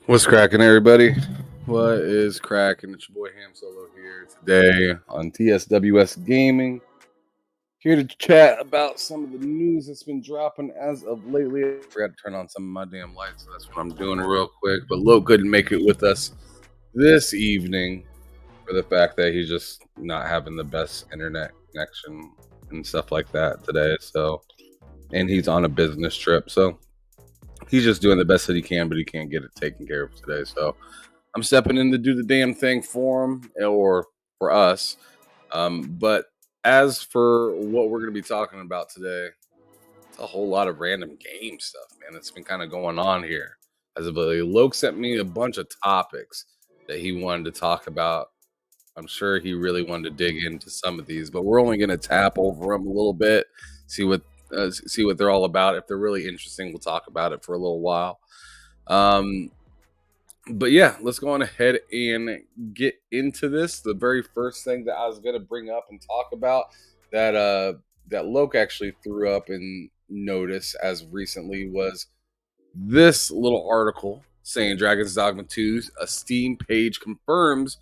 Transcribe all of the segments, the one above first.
What's cracking, everybody? What is cracking? It's your boy Ham Solo here today on TSWS Gaming. Here to chat about some of the news that's been dropping as of lately. I forgot to turn on some of my damn lights, so that's what I'm doing real quick. But Lo couldn't make it with us this evening for the fact that he's just not having the best internet connection and stuff like that today. So, and he's on a business trip, so he's just doing the best that he can, but he can't get it taken care of today. So I'm stepping in to do the damn thing for him or for us. But as for what we're going to be talking about today, it's a whole lot of random game stuff, man. That's been kind of going on here. As of late, Loke sent me a bunch of topics that he wanted to talk about. I'm sure he really wanted to dig into some of these, but we're only going to tap over them a little bit, see what they're all about. If they're really interesting, we'll talk about it for a little while. But yeah, let's go on ahead and get into this. The very first thing that I was going to bring up and talk about that Loke actually threw up in notice as recently was this little article saying Dragon's Dogma 2's a Steam page confirms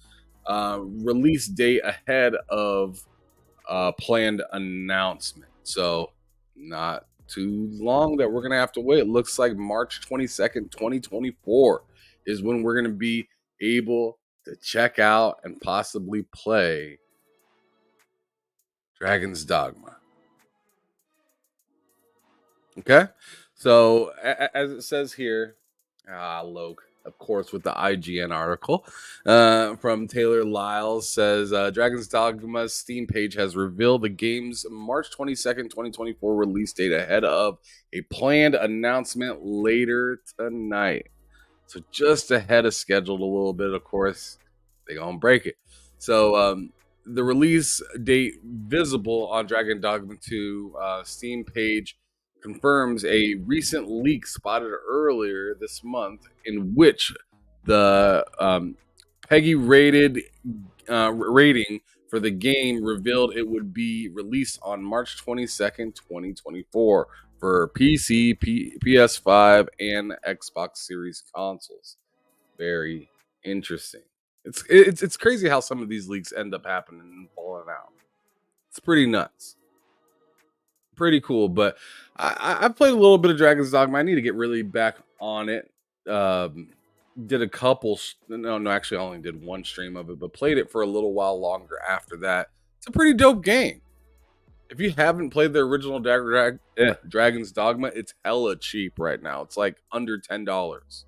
release date ahead of planned announcement. So not too long that we're going to have to wait. It looks like March 22nd, 2024 is when we're going to be able to check out and possibly play Dragon's Dogma. Okay? So, as it says here, Loke, of course, with the IGN article from Taylor Lyles says Dragon's Dogma's Steam page has revealed the game's March 22nd, 2024 release date ahead of a planned announcement later tonight. So just ahead of schedule a little bit, of course, they gonna break it. So the release date visible on Dragon Dogma 2 Steam page confirms a recent leak spotted earlier this month in which the Peggy rated rating for the game revealed it would be released on March 22nd, 2024 for PC, PS5, and Xbox Series consoles. Very interesting. It's crazy how some of these leaks end up happening and falling out. It's pretty nuts. Pretty cool, but I've played a little bit of Dragon's Dogma. I need to get really back on it. Did a couple. No, actually, I only did one stream of it, but played it for a little while longer after that. It's a pretty dope game. If you haven't played the original Dragon's Dogma, it's hella cheap right now. It's like under $10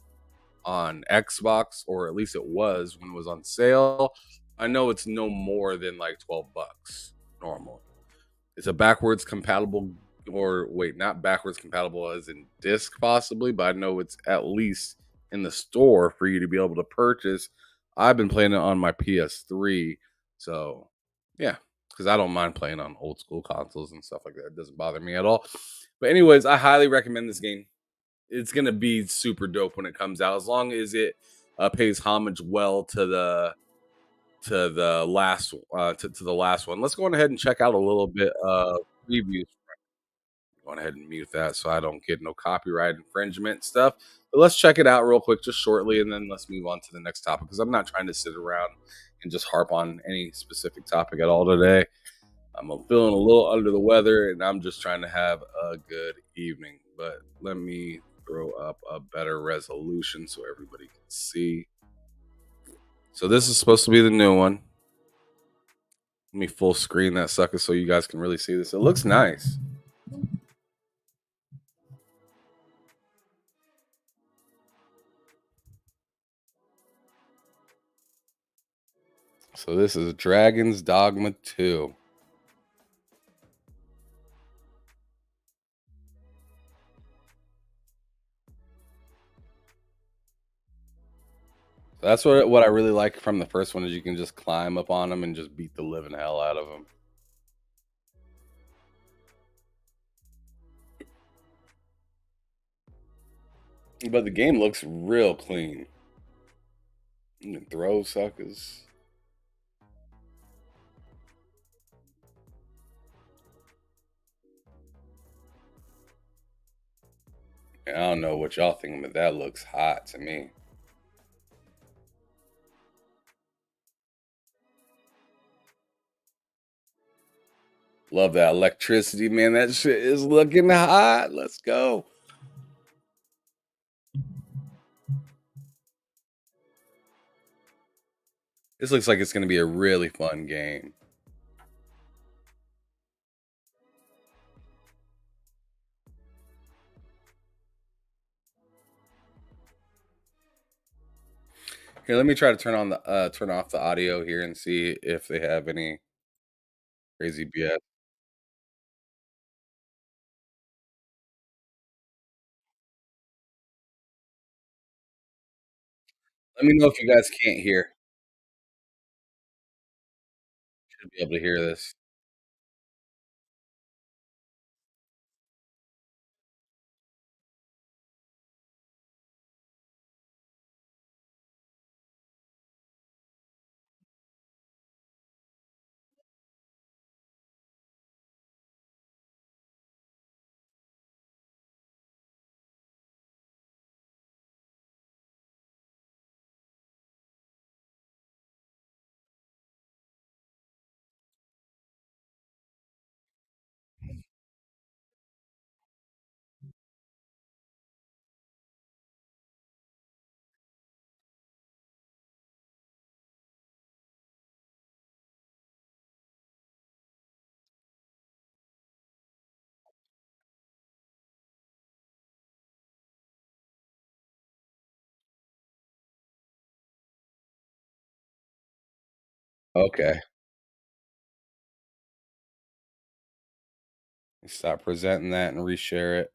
on Xbox, or at least it was when it was on sale. I know it's no more than like $12 normally. It's a backwards compatible, or wait, not backwards compatible as in disc possibly, but I know it's at least in the store for you to be able to purchase. I've been playing it on my PS3, so yeah, because I don't mind playing on old school consoles and stuff like that. It doesn't bother me at all. But anyways, I highly recommend this game. It's gonna be super dope when it comes out, as long as it pays homage well to the last to the last one. Let's go on ahead and check out a little bit of previews. Go on ahead and mute that so I don't get no copyright infringement stuff. But let's check it out real quick, just shortly, and then let's move on to the next topic, because I'm not trying to sit around and just harp on any specific topic at all today. I'm feeling a little under the weather, and I'm just trying to have a good evening. But let me throw up a better resolution so everybody can see. So this is supposed to be the new one. Let me full screen that sucker so you guys can really see this. It looks nice. So this is Dragon's Dogma 2. That's what I really like from the first one, is you can just climb up on them and just beat the living hell out of them. But the game looks real clean. You can throw suckers. I don't know what y'all think, but that looks hot to me. Love that electricity, man. That shit is looking hot. Let's go. This looks like it's going to be a really fun game. Here, let me try to turn off the audio here and see if they have any crazy BS. Let me know if you guys can't hear. Should be able to hear this. Okay. Stop presenting that and reshare it.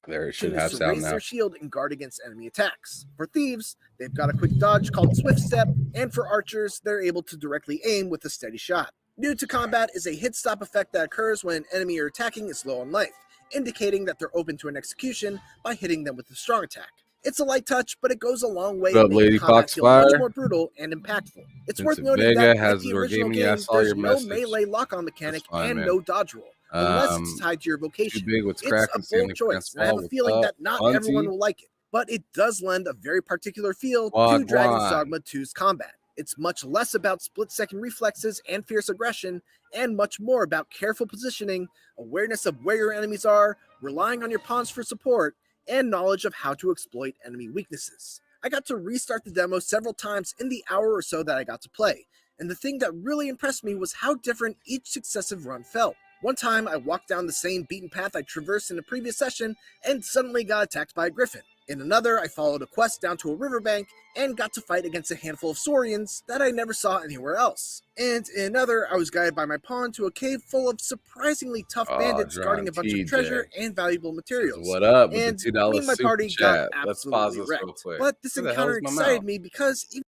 There, it should Is have to sound raise now. their shield and guard against enemy attacks. For thieves, they've got a quick dodge called Swift Step, and for archers, they're able to directly aim with a steady shot. New to combat is a hit stop effect that occurs when an enemy you're attacking is low on life, indicating that they're open to an execution by hitting them with a strong attack. It's a light touch, but it goes a long way What in up, making Lady combat Fox feel much Fire? more brutal and impactful. It's worth Vincent noting that, Vega like has the War original Gaming. Yeah, I game, saw there's your no message. melee lock-on That's mechanic fine, and man. no dodge roll, unless it's tied to your Too vocation. big. What's It's a cracking? bold Sandy choice, and I have Ball. a What's feeling up, that not everyone Hunty? will like it, but it does lend a very particular feel to Dragon's Wagwan. Dogma 2's combat. It's much less about split-second reflexes and fierce aggression, and much more about careful positioning, awareness of where your enemies are, relying on your pawns for support, and knowledge of how to exploit enemy weaknesses. I got to restart the demo several times in the hour or so that I got to play, and the thing that really impressed me was how different each successive run felt. One time, I walked down the same beaten path I traversed in a previous session and suddenly got attacked by a griffin. In another, I followed a quest down to a riverbank and got to fight against a handful of saurians that I never saw anywhere else. And in another, I was guided by my pawn to a cave full of surprisingly tough Oh, bandits guarding Dron a bunch of treasure TJ and valuable says, materials. "What up?" with the And $2 me and my super party got chat. Let's pause absolutely this real wrecked. quick. But this Where the hell encounter is my excited mouth? me because even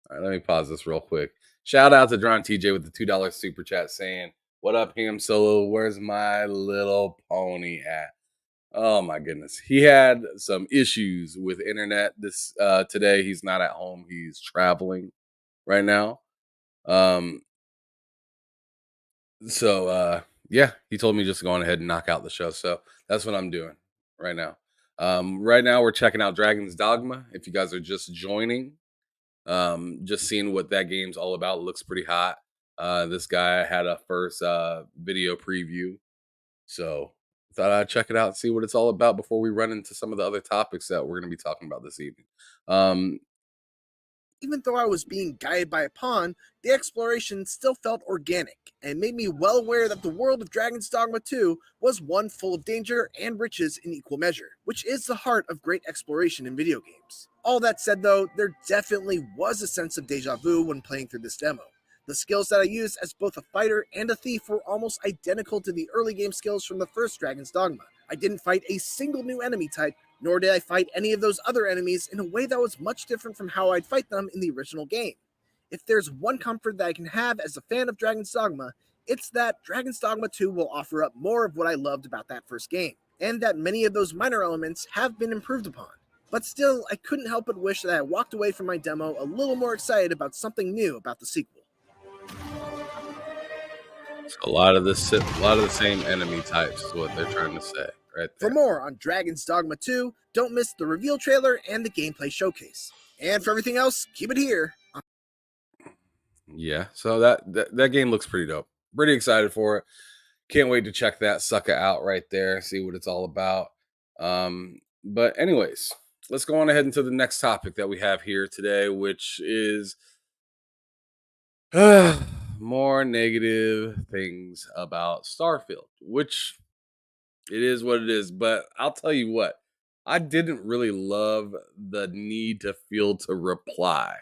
All right, let me pause this real quick. Shout out to Dron TJ with the $2 super chat saying, "What up, Ham Solo? Where's my little pony at?" Oh my goodness. He had some issues with internet this today. He's not at home. He's traveling right now. Um so yeah, he told me just to go on ahead and knock out the show. So that's what I'm doing right now. Right now we're checking out Dragon's Dogma. If you guys are just joining, just seeing what that game's all about. Looks pretty hot. This guy had a first video preview, so thought I'd check it out and see what it's all about before we run into some of the other topics that we're going to be talking about this evening. Um, even though I was being guided by a pawn, the exploration still felt organic and made me well aware that the world of Dragon's Dogma 2 was one full of danger and riches in equal measure, which is the heart of great exploration in video games. All that said, though, there definitely was a sense of deja vu when playing through this demo. The skills that I used as both a fighter and a thief were almost identical to the early game skills from the first Dragon's Dogma. I didn't fight a single new enemy type, nor did I fight any of those other enemies in a way that was much different from how I'd fight them in the original game. If there's one comfort that I can have as a fan of Dragon's Dogma, it's that Dragon's Dogma 2 will offer up more of what I loved about that first game, and that many of those minor elements have been improved upon. But still, I couldn't help but wish that I walked away from my demo a little more excited about something new about the sequel. a lot of the same enemy types is what they're trying to say right For there. more on Dragon's Dogma 2, don't miss the reveal trailer and the gameplay showcase. And for everything else, keep it here Yeah, so that game looks pretty dope. Pretty excited for it. Can't wait to check that sucker out right there, see what it's all about. But anyways, let's go on ahead into the next topic that we have here today, which is more negative things about Starfield, which it is what it is. But I'll tell you what, I didn't really love the need to feel to reply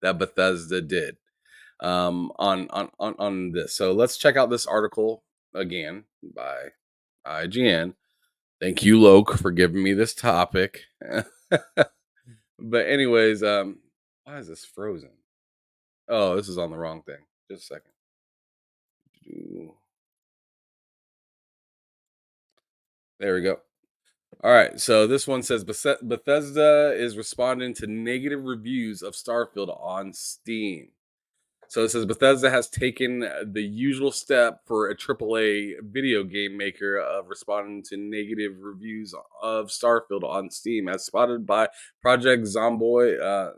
that Bethesda did on this. So let's check out this article again by IGN. Thank you, Loke, for giving me this topic. But anyways, why is this frozen? Oh, this is on the wrong thing. Just a second. There we go. All right, so this one says Bethesda is responding to negative reviews of Starfield on Steam. So it says Bethesda has taken the usual step for a AAA video game maker of responding to negative reviews of Starfield on Steam, as spotted by Project Zomboid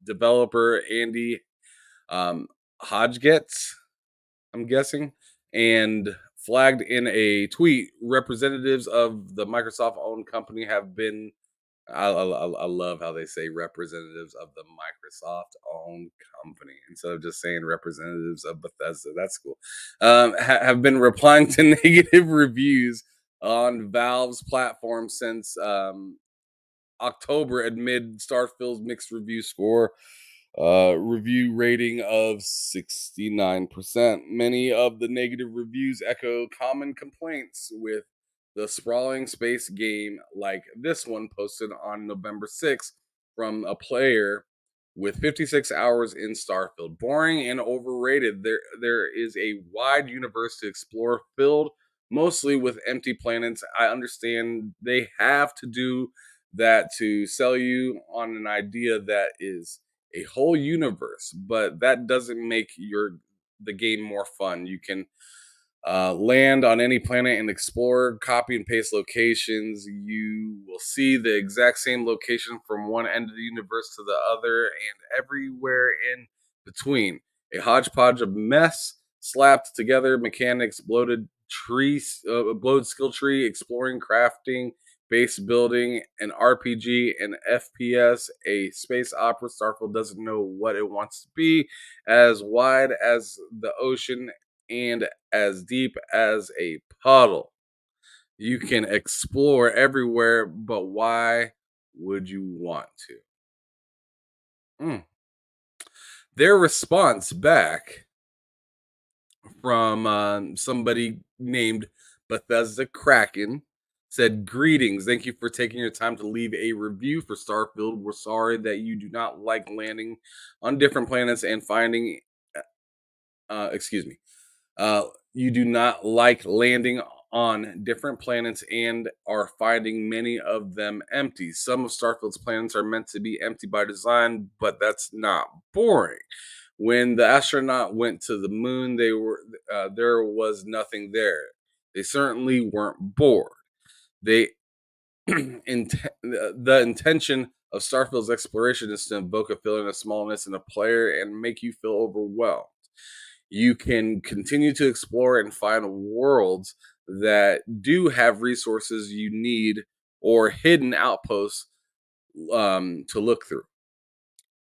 developer Andy Hodgetts, I'm guessing, and flagged in a tweet. Representatives of the Microsoft-owned company have been. I love how they say representatives of the Microsoft-owned company instead of just saying representatives of Bethesda. That's cool. Have been replying to negative reviews on Valve's platform since October amid Starfield's mixed review score review rating of 69%. Many of the negative reviews echo common complaints with the sprawling space game, like this one posted on November 6th from a player with 56 hours in Starfield. Boring and overrated. There is a wide universe to explore, filled mostly with empty planets. I understand they have to do that to sell you on an idea that is a whole universe, but that doesn't make the game more fun. You can land on any planet and explore, copy and paste locations. You will see the exact same location from one end of the universe to the other and everywhere in between. A hodgepodge of mess slapped together mechanics, bloated skill tree, exploring, crafting, base building, an RPG, an FPS, a space opera. Starfield doesn't know what it wants to be, as wide as the ocean and as deep as a puddle. You can explore everywhere, but why would you want to? Mm. Their response back from somebody named Bethesda Kraken said, "Greetings. Thank you for taking your time to leave a review for Starfield. We're sorry that you do not like landing on different planets and finding, excuse me, you do not like landing on different planets and are finding many of them empty. Some of Starfield's planets are meant to be empty by design, but that's not boring. When the astronaut went to the moon, there was nothing there. They certainly weren't bored. They the intention of Starfield's exploration is to invoke a feeling of smallness in a player and make you feel overwhelmed. You can continue to explore and find worlds that do have resources you need or hidden outposts to look through.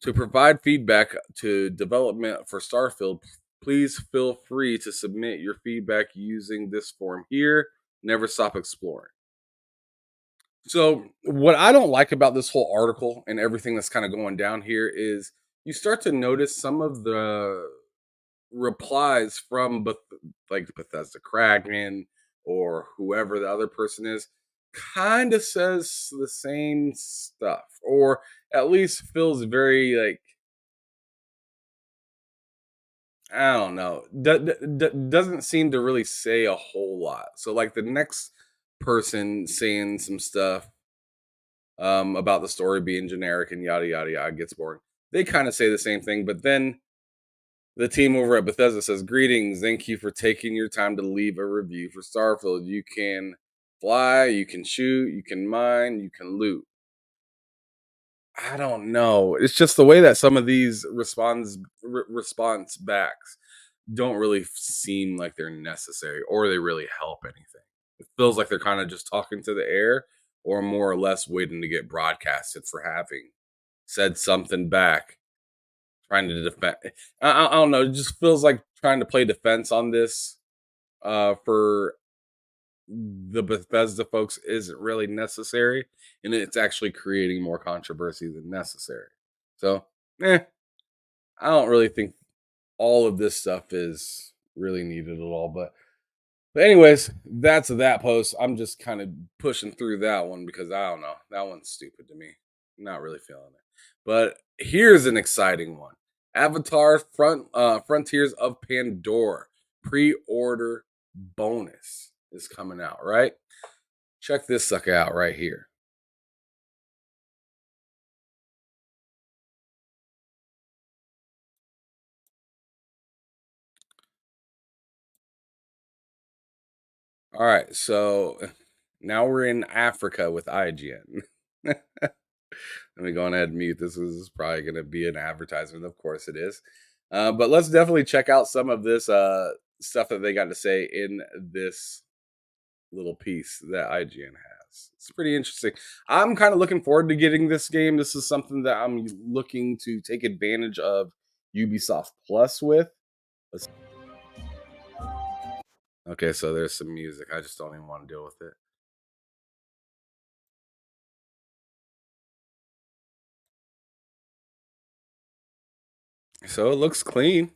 To provide feedback to development for Starfield, please feel free to submit your feedback using this form here. Never stop exploring." So, what I don't like about this whole article and everything that's kind of going down here is you start to notice some of the replies from like Bethesda Kraken or whoever the other person is kind of says the same stuff, or at least feels very like, I don't know, doesn't seem to really say a whole lot. So like the next person saying some stuff about the story being generic and yada yada yada gets boring. They kind of say the same thing, but then the team over at Bethesda says, "Greetings. Thank you for taking your time to leave a review for Starfield. You can fly, you can shoot, you can mine, you can loot." I don't know. It's just the way that some of these response backs don't really seem like they're necessary or they really help anything. It feels like they're kind of just talking to the air or more or less waiting to get broadcasted for having said something back, trying to defend. I don't know. It just feels like trying to play defense on this for the Bethesda folks isn't really necessary, and it's actually creating more controversy than necessary. So, I don't really think all of this stuff is really needed at all. But anyways, that's that post. I'm just kind of pushing through that one because I don't know. That one's stupid to me. Not really feeling it. But here's an exciting one. Avatar Frontiers of Pandora pre-order bonus is coming out, right? Check this sucker out right here. All right, so now we're in Africa with IGN. Let me go on ahead and mute this. This is probably going to be an advertisement. Of course it is. But let's definitely check out some of this stuff that they got to say in this little piece that IGN has. It's pretty interesting. I'm kind of looking forward to getting this game. This is something that I'm looking to take advantage of Ubisoft Plus with. Okay, so there's some music. I just don't even want to deal with it. So it looks clean.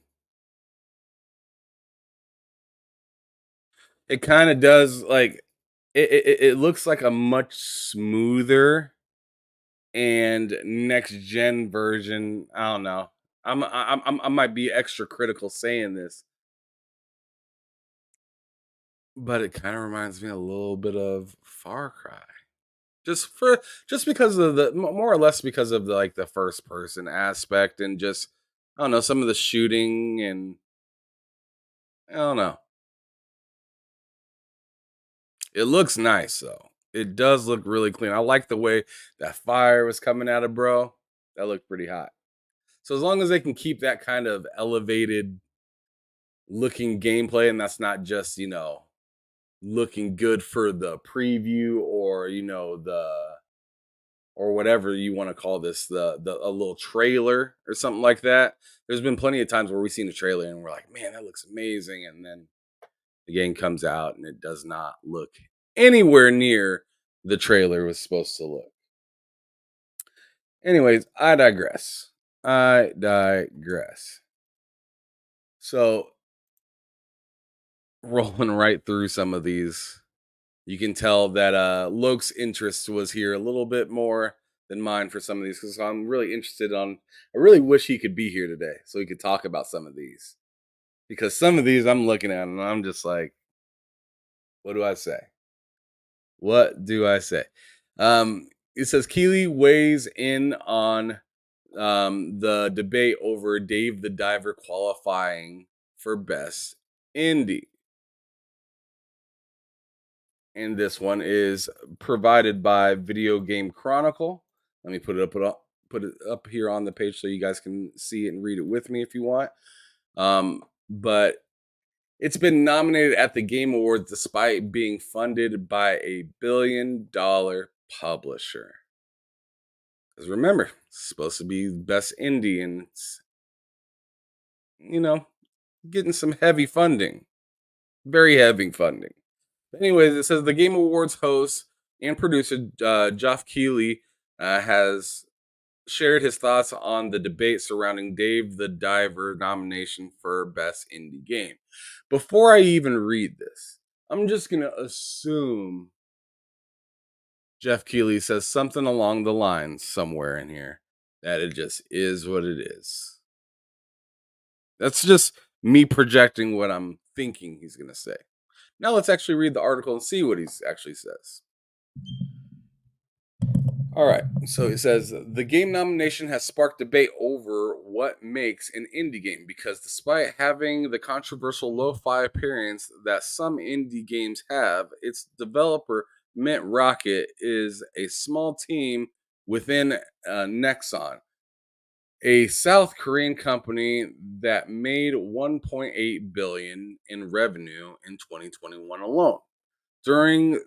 It kind of does like it looks like a much smoother and next gen version. I don't know. I might be extra critical saying this, but it kind of reminds me a little bit of Far Cry. Just because of the more or less because of the like the first person aspect and just I don't know some of the shooting and I don't know. It looks nice though. It does look really clean. I like the way that fire was coming out of bro. That looked pretty hot. So as long as they can keep that kind of elevated looking gameplay and that's not just, looking good for the preview or, the or whatever you want to call this, the a little trailer or something like that. There's been plenty of times where we've seen a trailer and we're like, man, that looks amazing. And then the game comes out and it does not look anywhere near the trailer was supposed to look. Anyways, I digress. So, rolling right through some of these, you can tell that Loke's interest was here a little bit more than mine for some of these because I'm really interested on. I really wish he could be here today so he could talk about some of these because some of these I'm looking at and I'm just like, what do I say? What do I say? It says Keeley weighs in on the debate over Dave the Diver qualifying for best indie. And this one is provided by Video Game Chronicle. Let me put it up here on the page so you guys can see it and read it with me if you want. But it's been nominated at the Game Awards despite being funded by a billion-dollar publisher. Because remember, it's supposed to be best indie, and it's, getting some heavy funding. Very heavy funding. Anyways, it says the Game Awards host and producer Geoff Keighley has shared his thoughts on the debate surrounding Dave the Diver nomination for Best Indie Game. Before I even read this, I'm just going to assume Geoff Keighley says something along the lines somewhere in here that it just is what it is. That's just me projecting what I'm thinking he's going to say. Now let's actually read the article and see what he actually says. All right, so it says the game nomination has sparked debate over what makes an indie game because despite having the controversial lo-fi appearance that some indie games have, its developer Mint Rocket is a small team within Nexon, a South Korean company that made 1.8 billion in revenue in 2021 alone. During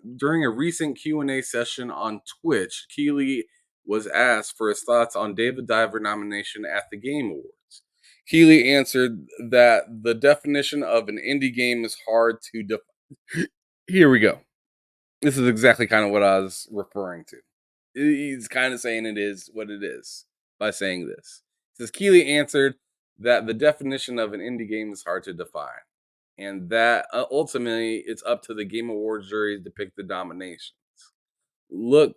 a recent Q&A session on Twitch, Keeley was asked for his thoughts on David Diver nomination at the Game Awards. Keeley answered that the definition of an indie game is hard to define. Here we go. This is exactly kind of what I was referring to. He's kind of saying it is what it is by saying this. It says Keeley answered that the definition of an indie game is hard to define, and that ultimately it's up to the Game Awards jury to pick the nominations. Look,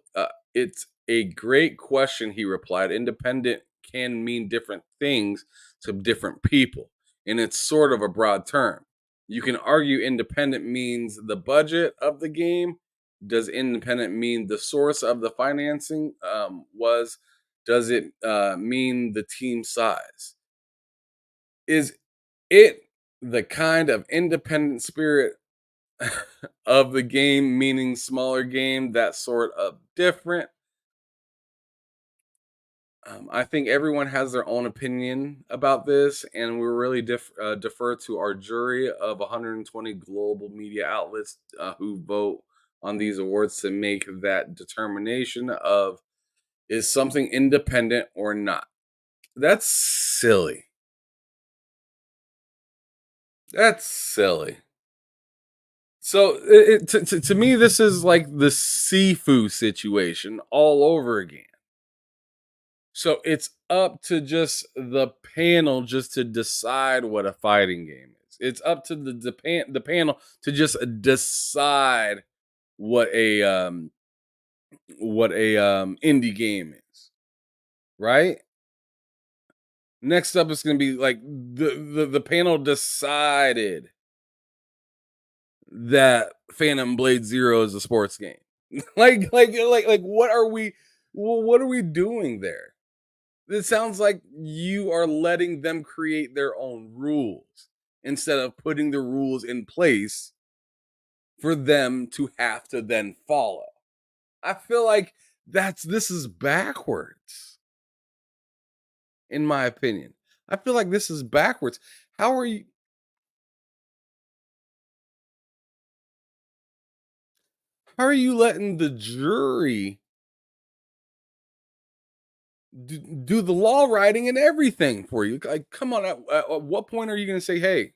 it's a great question, he replied. Independent can mean different things to different people, and it's sort of a broad term. You can argue independent means the budget of the game. Does independent mean the source of the financing was? Does it mean the team size? Is it the kind of independent spirit of the game, meaning smaller game, that sort of different? I think everyone has their own opinion about this, and we really defer to our jury of 120 global media outlets who vote on these awards to make that determination of is something independent or not. That's silly. That's silly. So to me, this is like the Sifu situation all over again. So it's up to just the panel just to decide what a fighting game is. It's up to the panel to just decide what a indie game is, right? Next up is going to be like the panel decided that Phantom Blade Zero is a sports game. like what are we doing there? It sounds like you are letting them create their own rules instead of putting the rules in place for them to have to then follow. I feel like this is backwards, in my opinion. I feel like this is backwards. How are you letting the jury do the law writing and everything for you? Like, come on, at what point are you going to say, hey,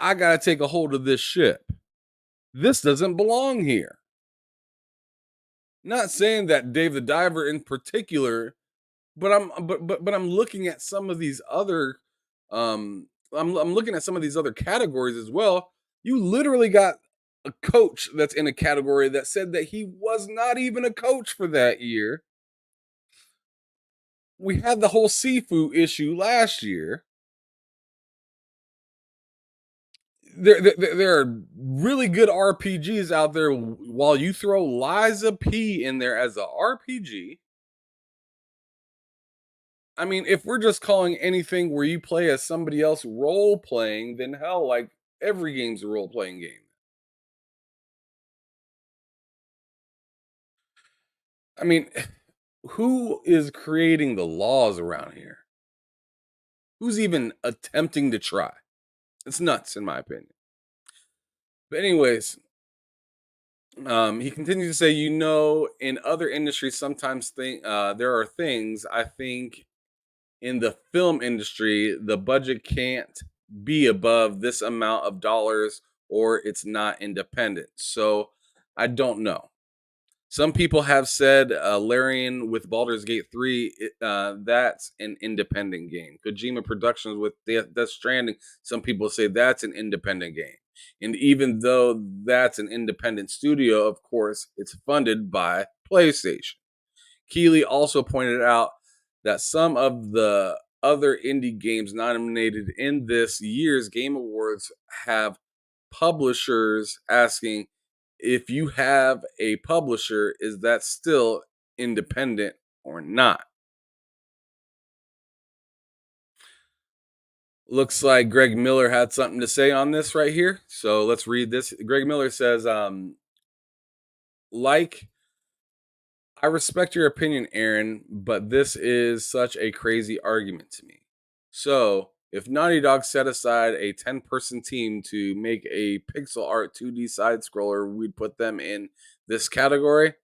I got to take a hold of this ship? This doesn't belong here. Not saying that Dave the Diver in particular, but I'm looking at some of these other I'm looking at some of these other categories as well. You literally got a coach that's in a category that said that he was not even a coach for that year. We had the whole Sifu issue last year. There are really good RPGs out there. While you throw Liza P in there as a RPG, I mean, if we're just calling anything where you play as somebody else role playing, then hell, like every game's a role playing game. I mean, who is creating the laws around here? Who's even attempting to try? It's nuts, in my opinion. But anyways, he continues to say, in other industries, sometimes there are things I think in the film industry, the budget can't be above this amount of dollars or it's not independent. So I don't know. Some people have said Larian with Baldur's Gate 3, that's an independent game. Kojima Productions with Death Stranding, some people say that's an independent game. And even though that's an independent studio, of course, it's funded by PlayStation. Keeley also pointed out that some of the other indie games nominated in this year's Game Awards have publishers asking, if you have a publisher, is that still independent or not? Looks like Greg Miller had something to say on this right here. So let's read this. Greg Miller says, like I respect your opinion, Aaron, but this is such a crazy argument to me. So, if Naughty Dog set aside a 10-person team to make a pixel art 2D side scroller, we'd put them in this category.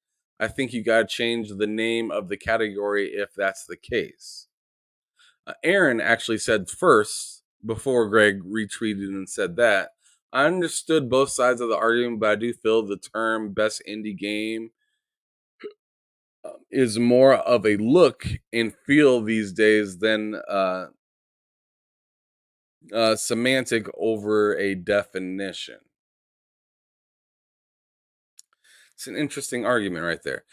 I think you got to change the name of the category if that's the case. Aaron actually said first, before Greg retweeted and said that. I understood both sides of the argument, but I do feel the term best indie game is more of a look and feel these days than semantic over a definition. It's an interesting argument right there.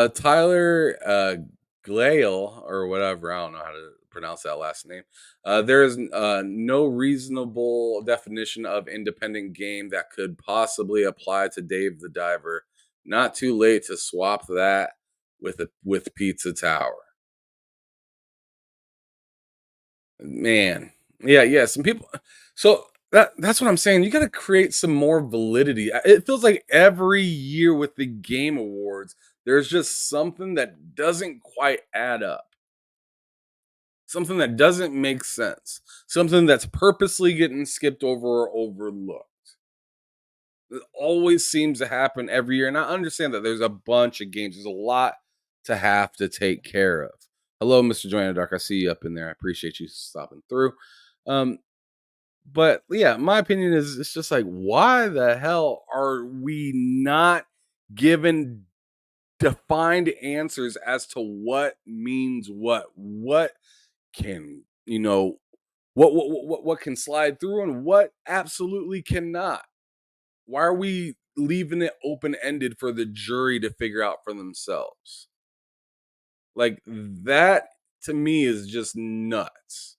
Tyler Glale, or whatever, I don't know how to pronounce that last name. There is no reasonable definition of independent game that could possibly apply to Dave the Diver. Not too late to swap that with Pizza Tower. Man, yeah. Some people. So that's what I'm saying. You got to create some more validity. It feels like every year with the Game Awards, there's just something that doesn't quite add up. Something that doesn't make sense. Something that's purposely getting skipped over or overlooked. It always seems to happen every year, and I understand that there's a bunch of games. There's a lot to have to take care of. Hello, Mr. Joanna Dark. I see you up in there. I appreciate you stopping through. Um, but yeah, my opinion is it's just like, why the hell are we not given defined answers as to what means what? What can what can slide through and what absolutely cannot? Why are we leaving it open ended for the jury to figure out for themselves? Like that to me is just nuts.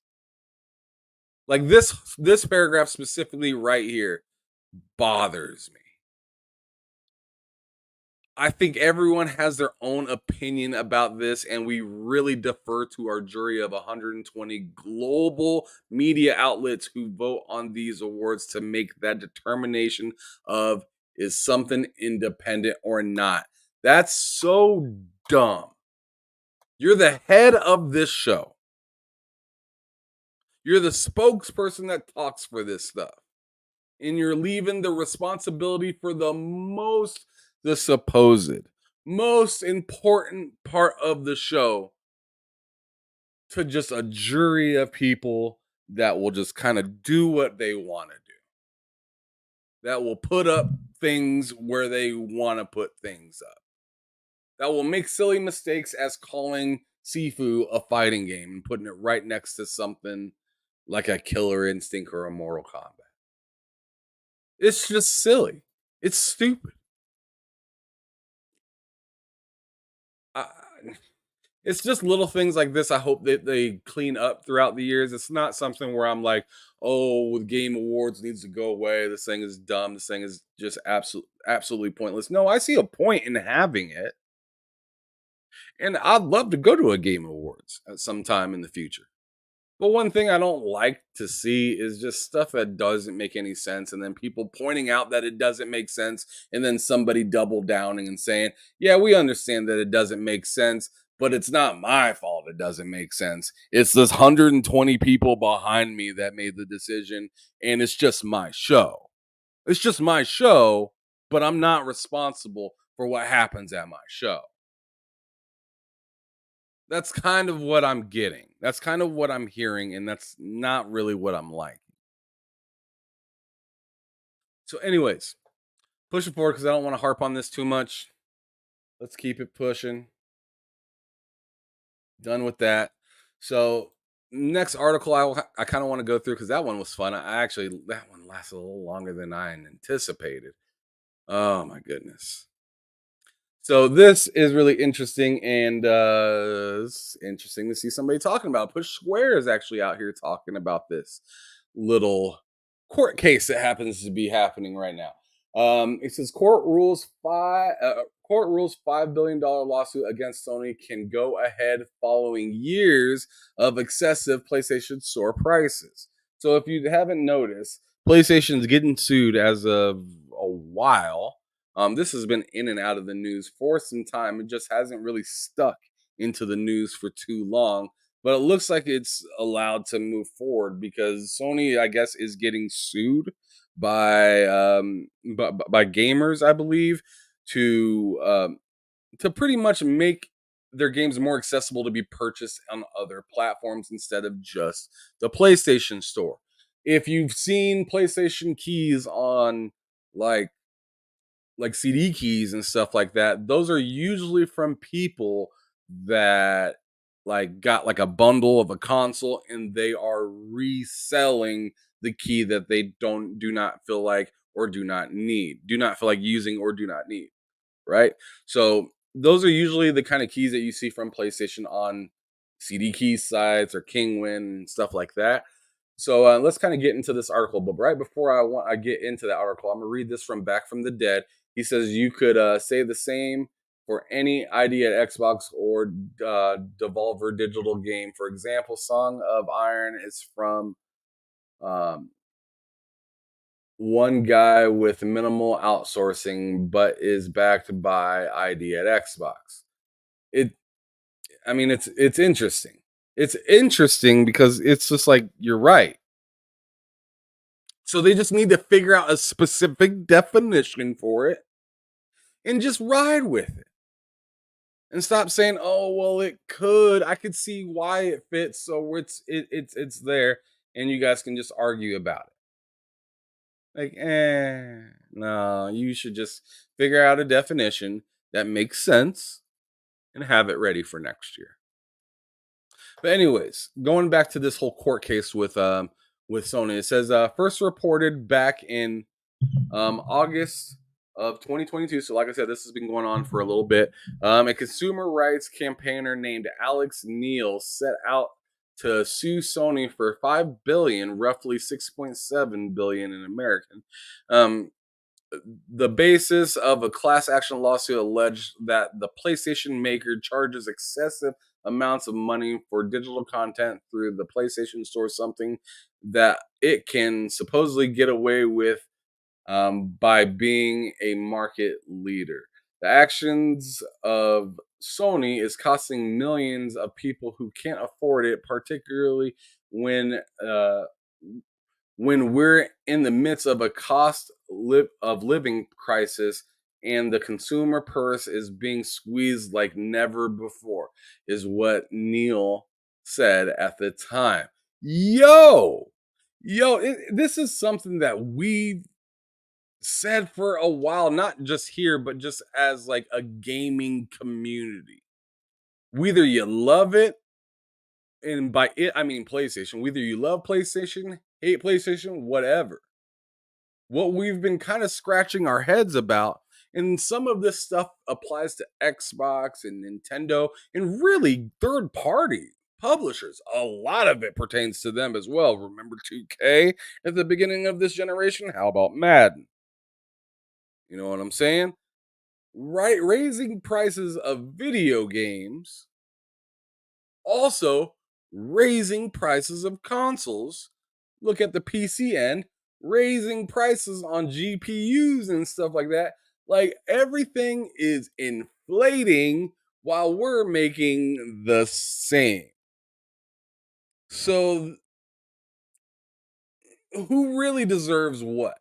Like this paragraph specifically right here bothers me. I think everyone has their own opinion about this, and we really defer to our jury of 120 global media outlets who vote on these awards to make that determination of is something independent or not. That's so dumb. You're the head of this show. You're the spokesperson that talks for this stuff. And you're leaving the responsibility for the supposed most important part of the show to just a jury of people that will just kind of do what they want to do. That will put up things where they want to put things up. That will make silly mistakes as calling Sifu a fighting game and putting it right next to something like a Killer Instinct or a Mortal Kombat. It's just silly. It's stupid. I, it's just little things like this. I hope that they clean up throughout the years. It's not something where I'm like, oh, the Game Awards needs to go away. This thing is dumb. This thing is just absolutely pointless. No, I see a point in having it. And I'd love to go to a Game Awards at some time in the future. But one thing I don't like to see is just stuff that doesn't make any sense. And then people pointing out that it doesn't make sense. And then somebody double downing and saying, yeah, we understand that it doesn't make sense, but it's not my fault it doesn't make sense. It's this 120 people behind me that made the decision. And it's just my show. It's just my show, but I'm not responsible for what happens at my show. That's kind of what I'm getting. That's kind of what I'm hearing, and that's not really what I'm liking. So, anyways, push it forward because I don't want to harp on this too much. Let's keep it pushing. Done with that. So, next article I kind of want to go through because that one was fun. That one lasted a little longer than I anticipated. Oh my goodness. So this is really interesting, and it's interesting to see somebody talking about it. Push Square is actually out here talking about this little court case that happens to be happening right now. It says court rules $5 billion lawsuit against Sony can go ahead following years of excessive PlayStation Store prices. So if you haven't noticed, PlayStation's getting sued as of a while This has been in and out of the news for some time. It just hasn't really stuck into the news for too long. But it looks like it's allowed to move forward because Sony, I guess, is getting sued by gamers, I believe, to to pretty much make their games more accessible to be purchased on other platforms instead of just the PlayStation Store. If you've seen PlayStation keys on like CD keys and stuff like that, those are usually from people that like got like a bundle of a console and they are reselling the key that they do not feel like or do not feel like using or do not need, right? So those are usually the kind of keys that you see from PlayStation on CD key sites or Kingwin and stuff like that. So let's kind of get into this article. But right before I get into that article, I'm gonna read this from Back from the Dead. He says you could say the same for any ID at Xbox or Devolver Digital game. For example, Song of Iron is from um, one guy with minimal outsourcing, but is backed by ID at Xbox. It, I mean, it's interesting. It's interesting because it's just like you're right. So they just need to figure out a specific definition for it and just ride with it. And stop saying, "Oh, well, it could. I could see why it fits, so it's there, and you guys can just argue about it." Like, no, you should just figure out a definition that makes sense and have it ready for next year. But anyways, going back to this whole court case with Sony, it says first reported back in August of 2022. So, like I said, this has been going on for a little bit. A consumer rights campaigner named Alex Neal set out to sue Sony for 5 billion, roughly 6.7 billion in American. Um, the basis of a class action lawsuit alleged that the PlayStation maker charges excessive amounts of money for digital content through the PlayStation Store, something that it can supposedly get away with by being a market leader. The actions of Sony is costing millions of people who can't afford it, particularly when uh, when we're in the midst of a of living crisis and the consumer purse is being squeezed like never before, is what Neil said at the time. Yo, this is something that we said for a while, not just here, but just as like a gaming community. Whether you love it, and by it I mean PlayStation, whether you love PlayStation, hate PlayStation, whatever. What we've been kind of scratching our heads about, and some of this stuff applies to Xbox and Nintendo and really third party publishers. A lot of it pertains to them as well. Remember 2K at the beginning of this generation? How about Madden? You know what I'm saying? Right, raising prices of video games, also raising prices of consoles. Look at the PC end, raising prices on GPUs and stuff like that. Like everything is inflating while we're making the same. So who really deserves what?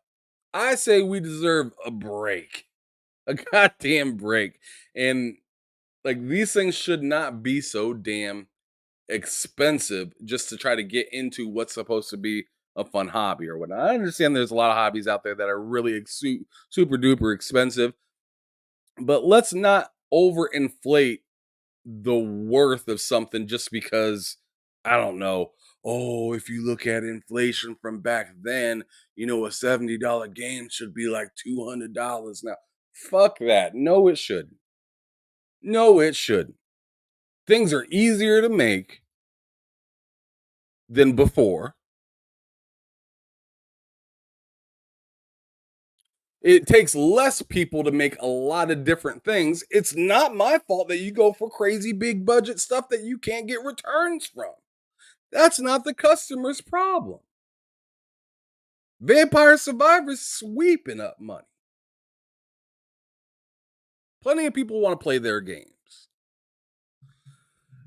I say we deserve a break. A goddamn break. And like these things should not be so damn expensive just to try to get into what's supposed to be a fun hobby or whatnot. I understand there's a lot of hobbies out there that are really super duper expensive, but let's not overinflate the worth of something just because I don't know. Oh, if you look at inflation from back then, a $70 game should be like $200 now. Fuck that. No, it shouldn't. No, it shouldn't. Things are easier to make than before. It takes less people to make a lot of different things. It's not my fault that you go for crazy big budget stuff that you can't get returns from. That's not the customer's problem. Vampire Survivors sweeping up money. Plenty of people want to play their games.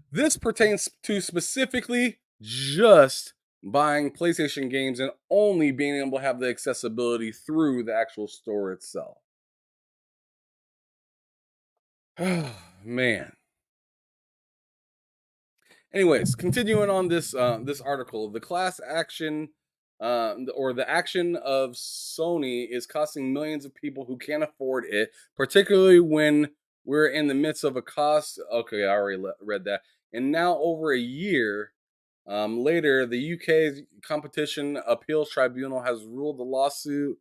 This pertains to specifically just buying PlayStation games and only being able to have the accessibility through the actual store itself. Man. Anyways, continuing on this article, the class action or the action of Sony is costing millions of people who can't afford it, particularly when we're in the midst of a cost. Okay, I already read that. And now over a year later, the UK's Competition Appeals Tribunal has ruled the lawsuit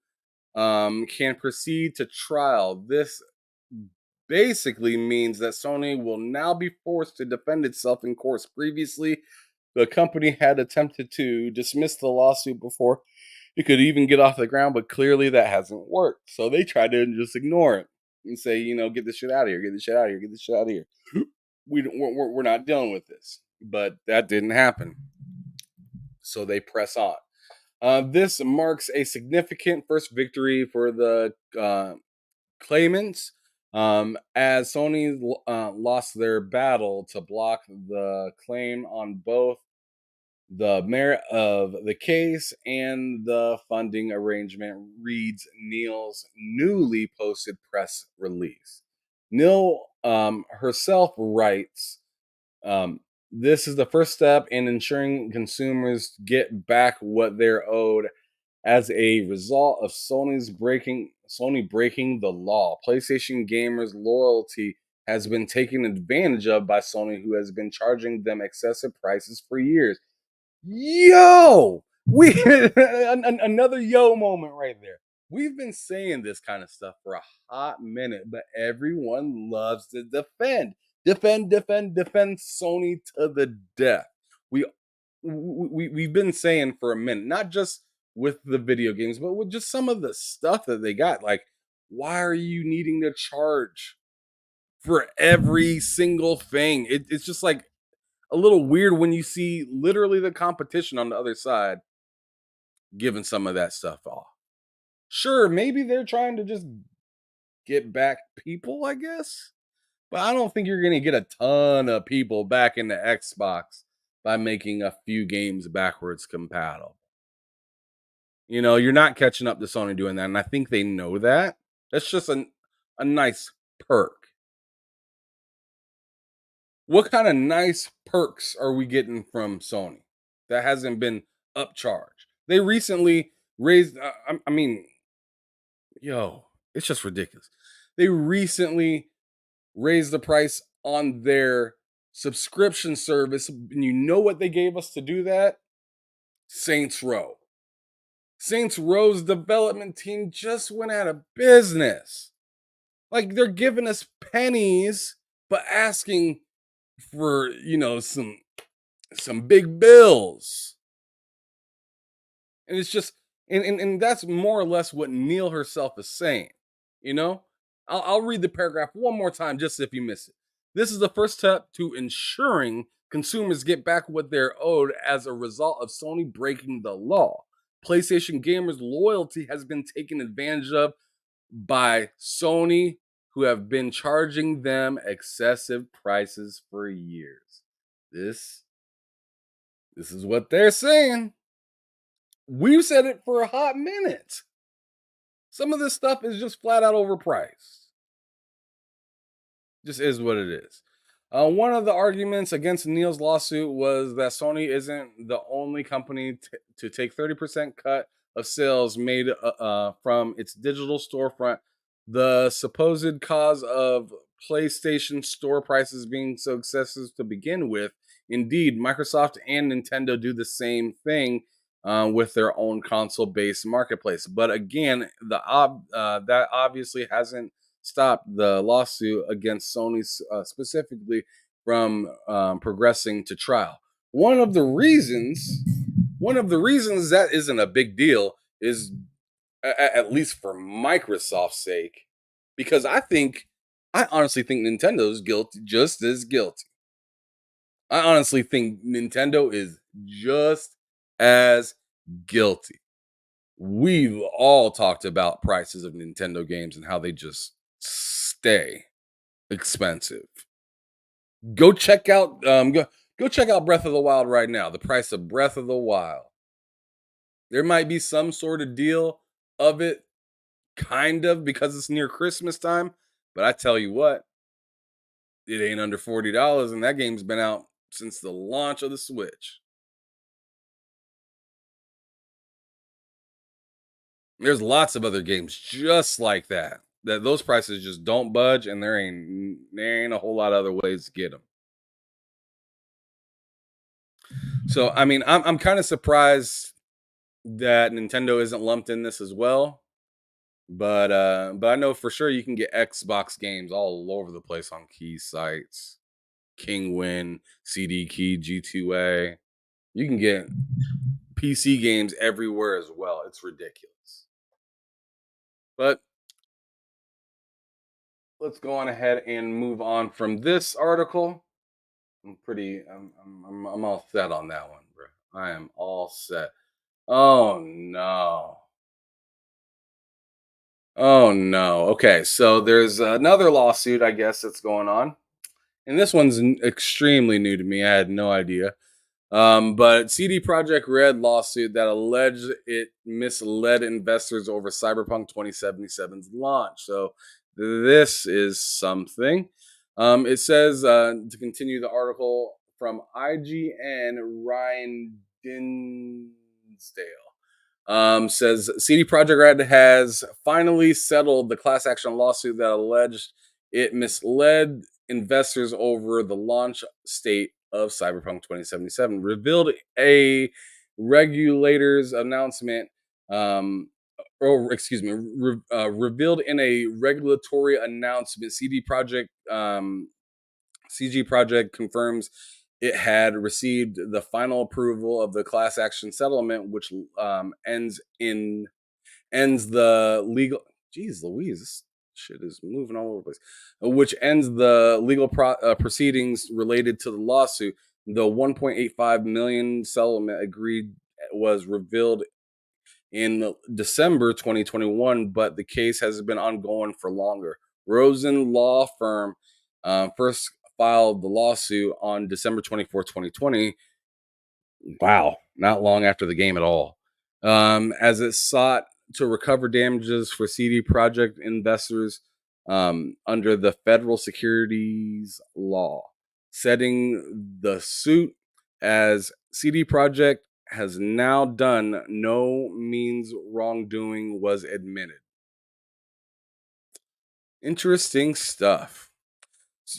can proceed to trial. This basically means that Sony will now be forced to defend itself in courts. Previously, the company had attempted to dismiss the lawsuit before it could even get off the ground, but clearly that hasn't worked. So they tried to just ignore it and say, get this shit out of here, get this shit out of here, get this shit out of here. We're not dealing with this. But that didn't happen. So they press on. This marks a significant first victory for the claimants, as Sony lost their battle to block the claim on both the merit of the case and the funding arrangement, reads Neil's newly posted press release. Neil herself writes, this is the first step in ensuring consumers get back what they're owed as a result of Sony breaking the law. PlayStation gamers' loyalty has been taken advantage of by Sony, who has been charging them excessive prices for years. Yo, we another yo moment right there. We've been saying this kind of stuff for a hot minute, but everyone loves to defend Sony to the death. We've been saying for a minute, not just with the video games, but with just some of the stuff that they got. Like, why are you needing to charge for every single thing? It's just like a little weird when you see literally the competition on the other side giving some of that stuff off. Sure, maybe they're trying to just get back people, I guess. But I don't think you're going to get a ton of people back into Xbox by making a few games backwards compatible. You're not catching up to Sony doing that. And I think they know that. That's just a nice perk. What kind of nice perks are we getting from Sony that hasn't been upcharged? They recently raised, it's just ridiculous. They recently raised the price on their subscription service. And you know what they gave us to do that? Saints Row. Saints Row's development team just went out of business. Like, they're giving us pennies, but asking for, some big bills. And it's just, and that's more or less what Neil herself is saying. I'll read the paragraph one more time just if you miss it. This is the first step to ensuring consumers get back what they're owed as a result of Sony breaking the law. PlayStation gamers' loyalty has been taken advantage of by Sony, who have been charging them excessive prices for years. This is what they're saying. We've said it for a hot minute. Some of this stuff is just flat out overpriced. Just is what it is. One of the arguments against Neil's lawsuit was that Sony isn't the only company to take 30% cut of sales made from its digital storefront. The supposed cause of PlayStation store prices being so excessive to begin with. Indeed, Microsoft and Nintendo do the same thing with their own console-based marketplace. But again, that obviously hasn't stopped the lawsuit against Sony specifically from progressing to trial. One of the reasons that isn't a big deal is, at least for Microsoft's sake, because I honestly think Nintendo's guilty, just as guilty. I honestly think Nintendo is just as guilty. We've all talked about prices of Nintendo games and how they just stay. expensive. Go check out go check out Breath of the Wild right now. The price of Breath of the Wild. There might be some sort of deal of it, kind of, because it's near Christmas time. But I tell you what, it ain't under $40, and that game's been out since the launch of the Switch. There's lots of other games just like that. That those prices just don't budge, and there ain't a whole lot of other ways to get them. So I mean, I'm kind of surprised that Nintendo isn't lumped in this as well. But I know for sure you can get Xbox games all over the place on key sites. Kingwin, CD Key, G2A. You can get PC games everywhere as well. It's ridiculous. But let's go on ahead and move on from this article. I'm all set on that one, bro. I am all set. Oh no. Oh no. Okay, so there's another lawsuit, I guess, that's going on. And this one's extremely new to me. I had no idea. But CD Projekt Red lawsuit that alleged it misled investors over Cyberpunk 2077's launch. So this is something. It says to continue the article from IGN, Ryan Dinsdale. Says CD Projekt Red has finally settled the class action lawsuit that alleged it misled investors over the launch state of Cyberpunk 2077. Revealed a regulator's announcement, or excuse me, revealed in a regulatory announcement. CG Project confirms it had received the final approval of the class action settlement, which ends the legal. Jeez Louise, this shit is moving all over the place. Which ends the legal proceedings related to the lawsuit. The 1.85 million settlement agreed was revealed in December 2021, but the case has been ongoing for longer. Rosen Law Firm first filed the lawsuit on December 24th, 2020. Wow, not long after the game at all. As it sought to recover damages for CD Projekt investors under the federal securities law, setting the suit as CD Projekt has now done no means wrongdoing was admitted. Interesting stuff.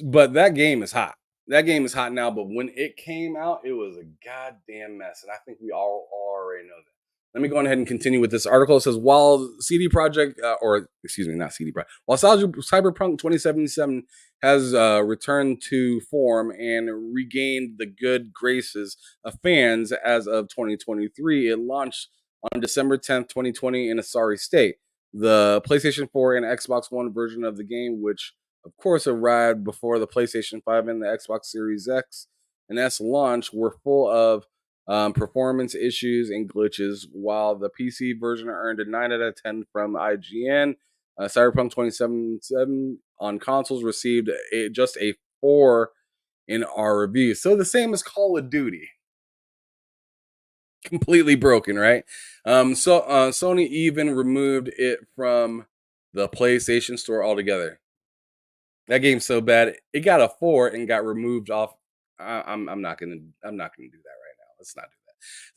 But that game is hot. That game is hot now, but when it came out, it was a goddamn mess. And I think we all already know that. Let me go ahead and continue with this article. It says, while CD Projekt, or excuse me, not CD Projekt, while Cyberpunk 2077 has returned to form and regained the good graces of fans as of 2023, it launched on December 10th, 2020 in a sorry state. The PlayStation 4 and Xbox One version of the game, which of course arrived before the PlayStation 5 and the Xbox Series X and S launch, were full of performance issues and glitches, while the PC version earned a 9 out of 10 from IGN. Cyberpunk 2077 on consoles received just a 4 in our review. So the same as Call of Duty. Completely broken, right? Sony even removed it from the PlayStation Store altogether. That game's so bad it got a 4 and got removed off. I'm not gonna do that right now. Let's not do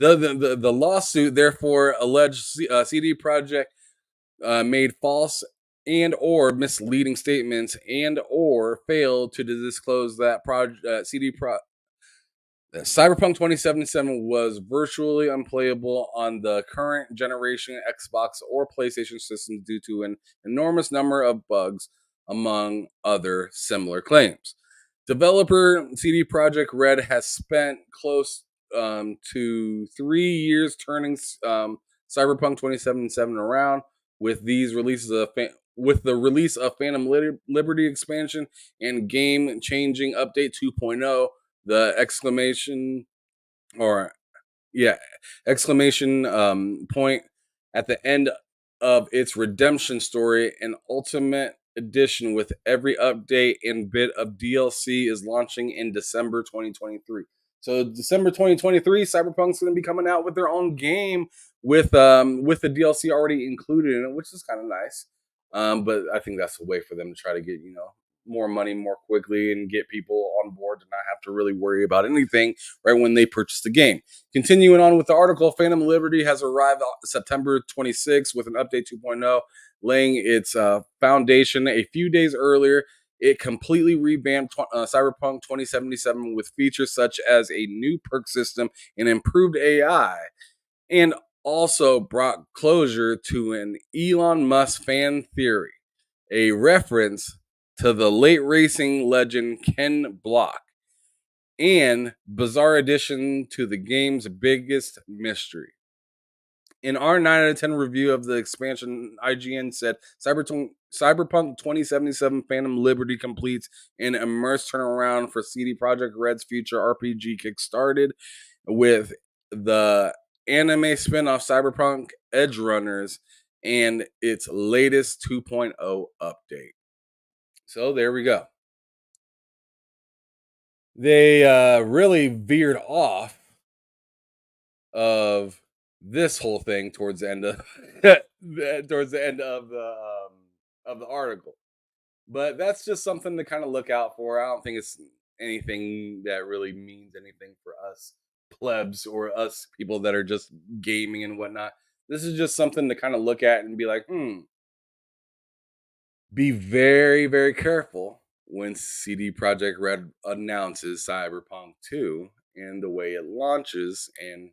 that. The lawsuit therefore alleged CD Projekt made false and or misleading statements and or failed to disclose that Cyberpunk 2077 was virtually unplayable on the current generation Xbox or PlayStation systems due to an enormous number of bugs, among other similar claims. Developer CD Projekt Red has spent close to 3 years turning Cyberpunk 2077 around with these releases with the release of Phantom Liberty expansion and game-changing update 2.0. The exclamation point at the end of its redemption story, an ultimate edition with every update and bit of DLC is launching in December 2023. So December 2023, Cyberpunk's going to be coming out with their own game with the DLC already included in it, which is kind of nice. But I think that's a way for them to try to get more money more quickly and get people on board to not have to really worry about anything right when they purchase the game. Continuing on with the article, Phantom Liberty has arrived September 26th with an update 2.0, laying its foundation a few days earlier. It completely revamped Cyberpunk 2077 with features such as a new perk system and improved AI, and also brought closure to an Elon Musk fan theory, a reference to the late racing legend Ken Block, and bizarre addition to the game's biggest mystery. In our 9 out of 10 review of the expansion, IGN said Cyberpunk 2077 Phantom Liberty completes an immersive turnaround for CD Projekt Red's future RPG kickstarted with the anime spin-off Cyberpunk Edge Runners and its latest 2.0 update. So there we go. They really veered off of this whole thing towards the end of of the article. But that's just something to kind of look out for. I don't think it's anything that really means anything for us plebs or us people that are just gaming and whatnot. This is just something to kind of look at and be like, be very, very careful when CD Projekt Red announces Cyberpunk 2 and the way it launches and,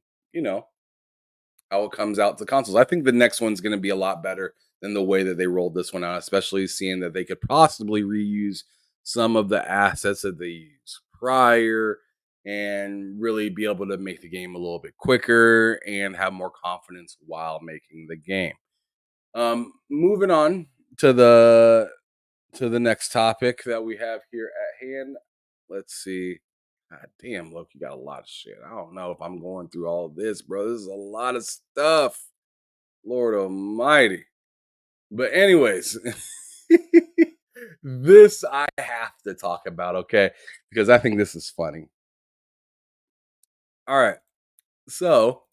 how it comes out to consoles. I think the next one's going to be a lot better than the way that they rolled this one out, especially seeing that they could possibly reuse some of the assets that they used prior and really be able to make the game a little bit quicker and have more confidence while making the game. Moving on to the next topic that we have here at hand. Let's see. God damn, look, you got a lot of shit. I don't know if I'm going through all of this, bro. This is a lot of stuff. Lord Almighty. But anyways, this I have to talk about, okay? Because I think this is funny. All right. So,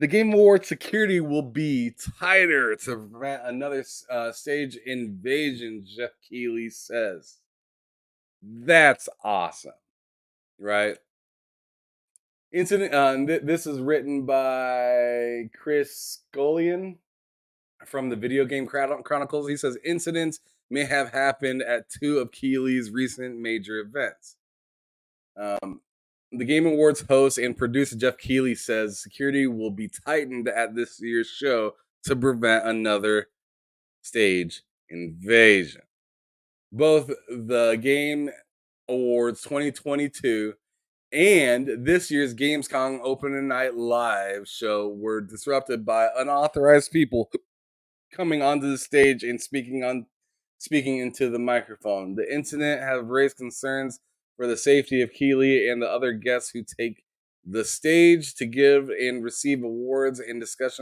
the Game Award security will be tighter to prevent another stage invasion, Jeff Keighley says. That's awesome, right? This is written by Chris Scullion from the Video Game Chronicles. He says incidents may have happened at two of Keighley's recent major events. The Game Awards host and producer Jeff Keighley says security will be tightened at this year's show to prevent another stage invasion. Both the Game Awards 2022 and this year's Gamescom Opening Night Live show were disrupted by unauthorized people coming onto the stage and speaking into the microphone. The incident have raised concerns for the safety of Keighley and the other guests who take the stage to give and receive awards and discuss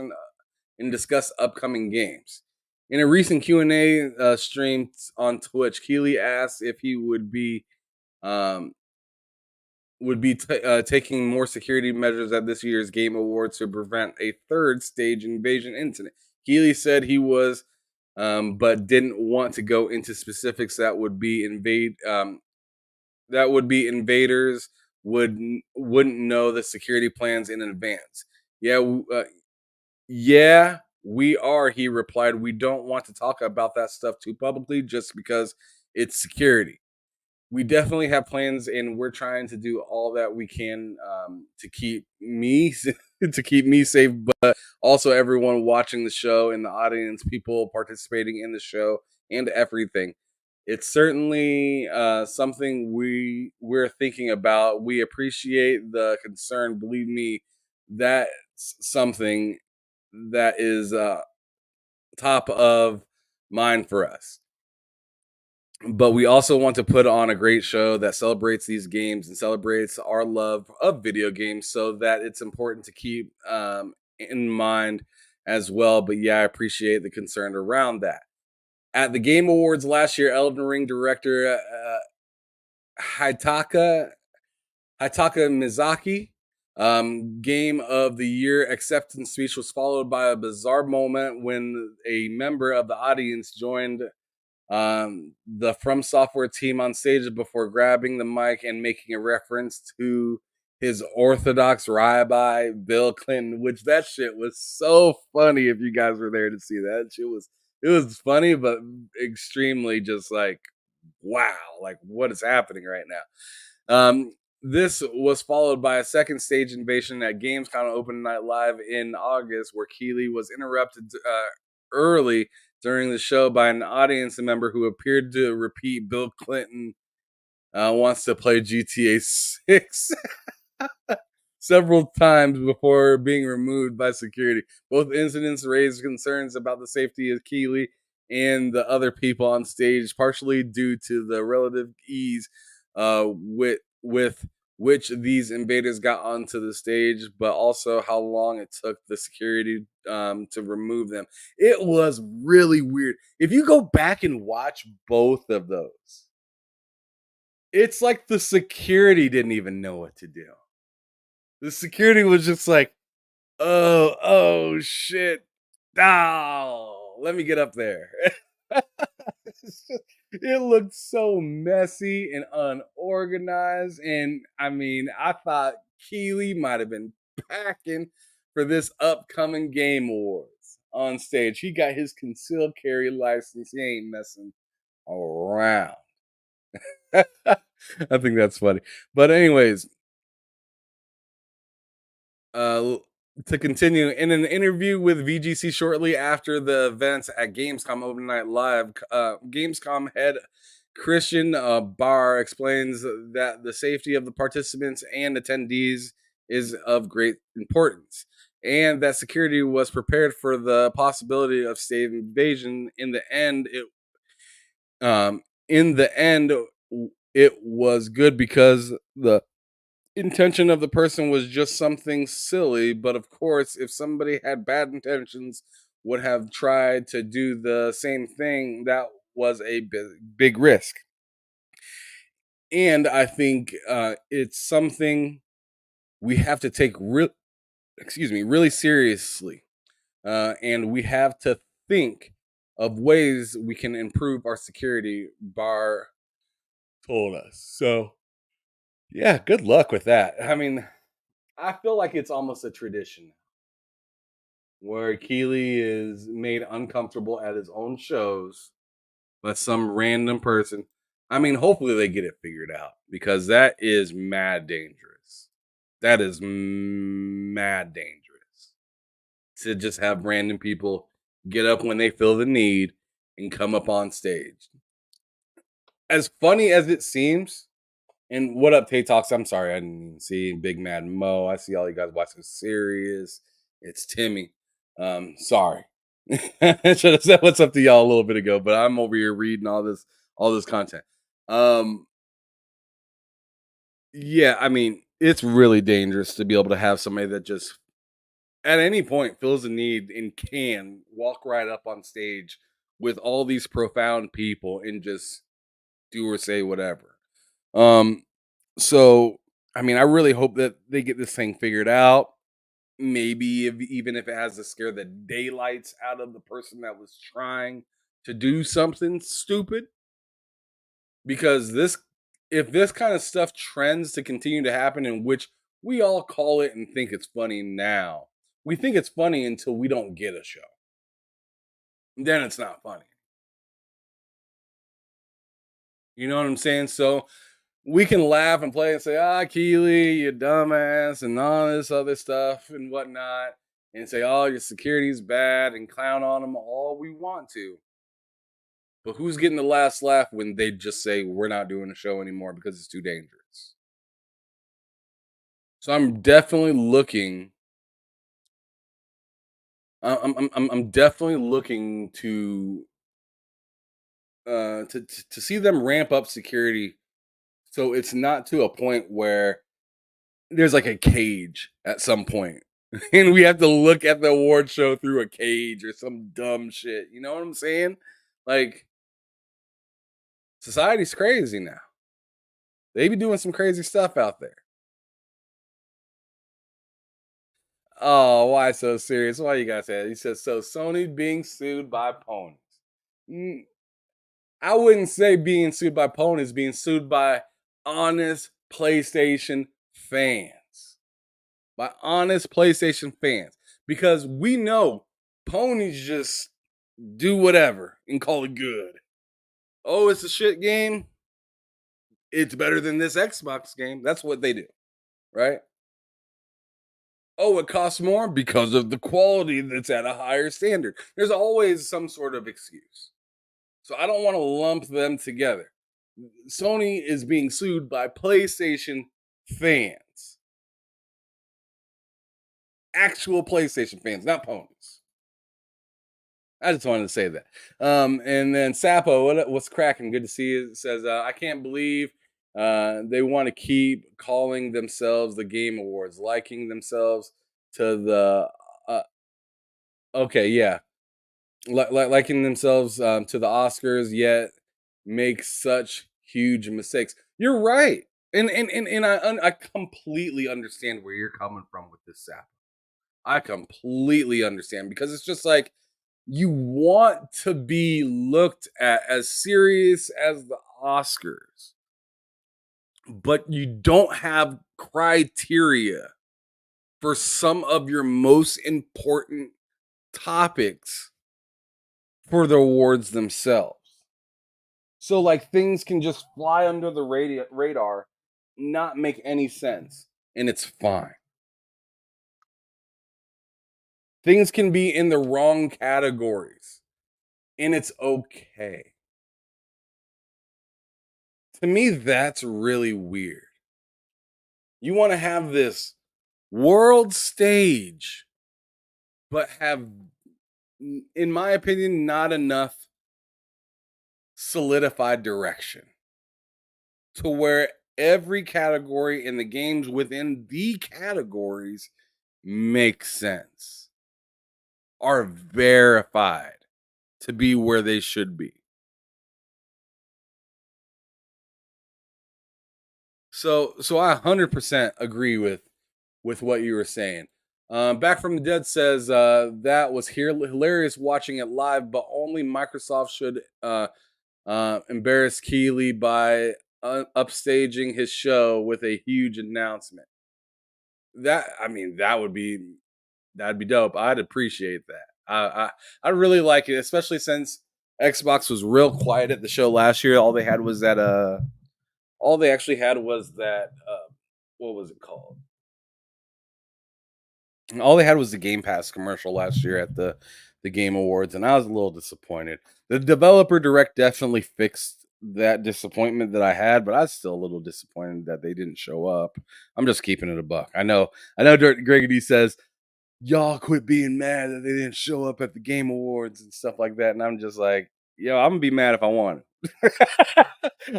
upcoming games. In a recent Q&A stream on Twitch, Keighley asked if he would be taking more security measures at this year's Game Awards to prevent a third stage invasion incident. Keighley said he was, but didn't want to go into specifics that would be invaders wouldn't know the security plans in advance. Yeah, we are, he replied. We don't want to talk about that stuff too publicly just because it's security. We definitely have plans and we're trying to do all that we can to keep me safe, but also everyone watching the show and the audience, people participating in the show and everything. It's certainly something we're thinking about. We appreciate the concern. Believe me, that's something that is top of mind for us. But we also want to put on a great show that celebrates these games and celebrates our love of video games, so that it's important to keep in mind as well. But yeah, I appreciate the concern around that. At the Game Awards last year, Elden Ring director Hitaka Hitaka Mizaki Game of the Year acceptance speech was followed by a bizarre moment when a member of the audience joined the From Software team on stage before grabbing the mic and making a reference to his Orthodox rabbi Bill Clinton, which that shit was so funny. If you guys were there to see that, it was funny, but extremely just like wow, like what is happening right now. This was followed by a second stage invasion at Gamescom Open Night Live in August, where Keeley was interrupted early during the show by an audience member who appeared to repeat Bill Clinton wants to play GTA 6 several times before being removed by security. Both incidents raised concerns about the safety of Keeley and the other people on stage, partially due to the relative ease with which these invaders got onto the stage, but also how long it took the security to remove them. It was really weird. If you go back and watch both of those, it's like the security didn't even know what to do. The security was just like, oh shit. Oh, let me get up there. It looked so messy and unorganized. And I mean, I thought Keeley might have been packing for this upcoming Game Awards on stage. He got his concealed carry license. He ain't messing around. I think that's funny. But anyways, uh to continue, in an interview with VGC shortly after the events at Gamescom Open Night Live, Gamescom head Christian Barr explains that the safety of the participants and attendees is of great importance, and that security was prepared for the possibility of state invasion. In the end, it was good because the intention of the person was just something silly, but of course, if somebody had bad intentions, would have tried to do the same thing, that was a big risk. And I think it's something we have to take really seriously, and we have to think of ways we can improve our security. Bar told us so. Yeah, good luck with that. I mean, I feel like it's almost a tradition where Keeley is made uncomfortable at his own shows by some random person. I mean, hopefully they get it figured out because that is mad dangerous. That is mad dangerous to just have random people get up when they feel the need and come up on stage. As funny as it seems, and what up, Tay Talks? I'm sorry, I didn't even see Big Mad Mo. I see all you guys watching Serious. It's Timmy. Sorry. I should have said what's up to y'all a little bit ago, but I'm over here reading all this content. Um, yeah, I mean, it's really dangerous to be able to have somebody that just at any point feels the need and can walk right up on stage with all these profound people and just do or say whatever. Um, so I mean, I really hope that they get this thing figured out. Maybe even if it has to scare the daylights out of the person that was trying to do something stupid, because this if this kind of stuff trends to continue to happen, in which we all call it and think it's funny now, we think it's funny until we don't get a show, then it's not funny. You know what I'm saying? So we can laugh and play and say, "Ah, Keely, you dumbass," and all this other stuff and whatnot, and say, "Oh, your security's bad," and clown on them all we want to. But who's getting the last laugh when they just say we're not doing a show anymore because it's too dangerous? So I'm definitely looking. I'm definitely looking to see them ramp up security, so it's not to a point where there's like a cage at some point, and we have to look at the award show through a cage or some dumb shit. You know what I'm saying? Like, society's crazy now. They be doing some crazy stuff out there. Oh, why so serious? Why you guys say that? He says, so Sony being sued by ponies. Mm, I wouldn't say being sued by ponies, being sued by honest PlayStation fans. By honest PlayStation fans. Because we know ponies just do whatever and call it good. Oh, it's a shit game. It's better than this Xbox game. That's what they do, right? Oh, it costs more because of the quality that's at a higher standard. There's always some sort of excuse. So I don't want to lump them together. Sony is being sued by PlayStation fans, actual PlayStation fans, not ponies. I just wanted to say that. And then Sapo, what's cracking? Good to see you. It says, I can't believe they want to keep calling themselves the Game Awards, liking themselves to the. Okay, yeah, liking themselves to the Oscars, yet make such huge mistakes. You're right, and I completely understand where you're coming from with this, Sapo. I completely understand because it's just like you want to be looked at as serious as the Oscars, but you don't have criteria for some of your most important topics for the awards themselves. So, like, things can just fly under the radar, not make any sense, and it's fine. Things can be in the wrong categories, and it's okay. To me, that's really weird. You want to have this world stage, but have, in my opinion, not enough solidified direction to where every category and the games within the categories make sense, are verified to be where they should be. So I 100% agree with what you were saying. Back from the Dead says that was hilarious watching it live, but only Microsoft should embarrass Keeley by upstaging his show with a huge announcement. That I mean, that'd be dope. I'd appreciate that. I really like it, especially since Xbox was real quiet at the show last year. All they actually had was that what was it called? All they had was the Game Pass commercial last year at the Game Awards, and I was a little disappointed. The developer direct definitely fixed that disappointment that I had, but I was still a little disappointed that they didn't show up. I'm just keeping it a buck. I know. Gregory says y'all quit being mad that they didn't show up at the Game Awards and stuff like that, and I'm just like, yo, I'm gonna be mad if I want it.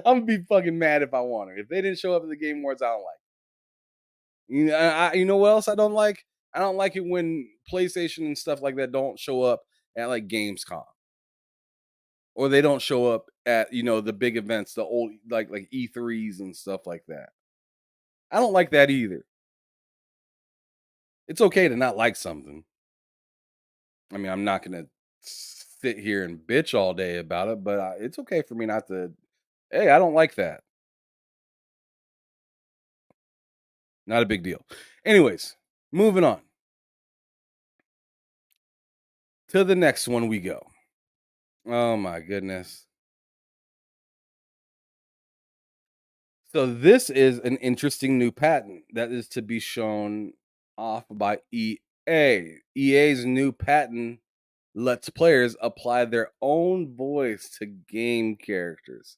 I'm gonna be fucking mad if I want it. If they didn't show up at the Game Awards, I don't like. You know what else I don't like? I don't like it when PlayStation and stuff like that don't show up at like Gamescom, or they don't show up at the big events, the old like E3s and stuff like that. I don't like that either. It's okay to not like something. I mean, I'm not gonna sit here and bitch all day about it, but it's okay for me not to. Hey, I don't like that. Not a big deal. Anyways, moving on to the next one we go. Oh my goodness. So this is an interesting new patent that is to be shown off by EA. EA's new patent lets players apply their own voice to game characters.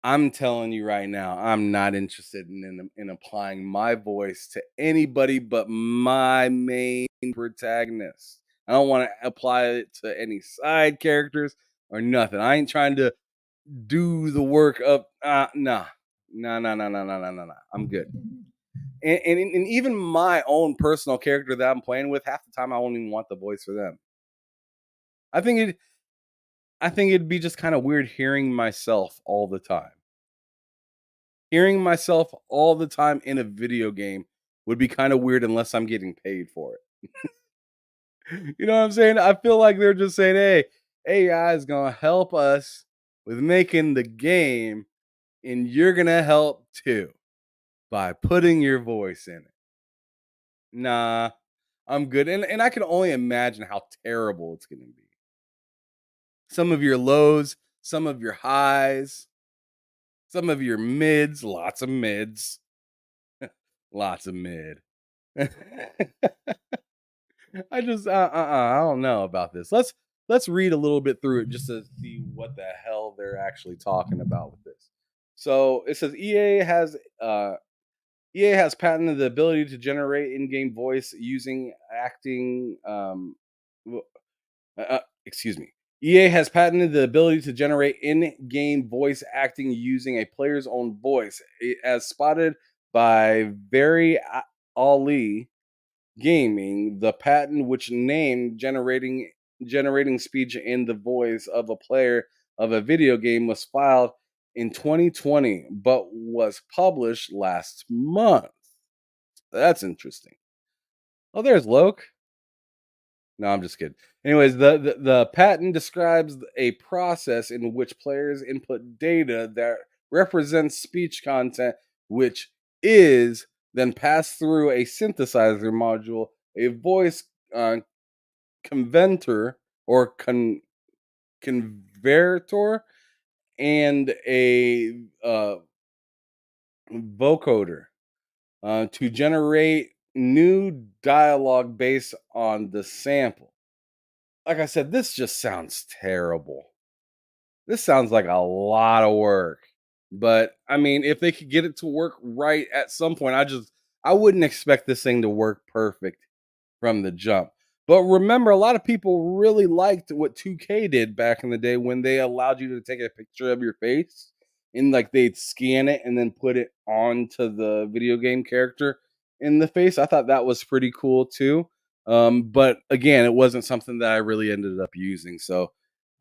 I'm telling you right now, I'm not interested in applying my voice to anybody but my main protagonist. I don't want to apply it to any side characters or nothing. I ain't trying to do the work of nah. No. I'm good. And even my own personal character that I'm playing with, half the time I won't even want the voice for them. I think I think it'd be just kind of weird hearing myself all the time. Hearing myself all the time in a video game would be kind of weird unless I'm getting paid for it. You know what I'm saying? I feel like they're just saying, "Hey, AI is gonna help us with making the game, and you're gonna help too by putting your voice in it." Nah, I'm good, and I can only imagine how terrible it's gonna be. Some of your lows, some of your highs, some of your mids, lots of mids, lots of mid. I don't know about this. Let's read a little bit through it just to see what the hell they're actually talking about with this. So it says EA has patented the ability to generate in-game voice using acting. Excuse me. EA has patented the ability to generate in-game voice acting using a player's own voice, as spotted by Very Ali Gaming. The patent, which named generating speech in the voice of a player of a video game, was filed in 2020, but was published last month. That's interesting. Oh, there's Loke. No, I'm just kidding. Anyways, the patent describes a process in which players input data that represents speech content, which is then passed through a synthesizer module, a voice uh, converter or converter, and a vocoder to generate new dialogue based on the sample. Like I said, this just sounds terrible. This sounds like a lot of work. But I mean, if they could get it to work right at some point, I wouldn't expect this thing to work perfect from the jump. But remember, a lot of people really liked what 2K did back in the day when they allowed you to take a picture of your face and like they'd scan it and then put it onto the video game character in the face. I thought that was pretty cool too. But again, it wasn't something that I really ended up using. So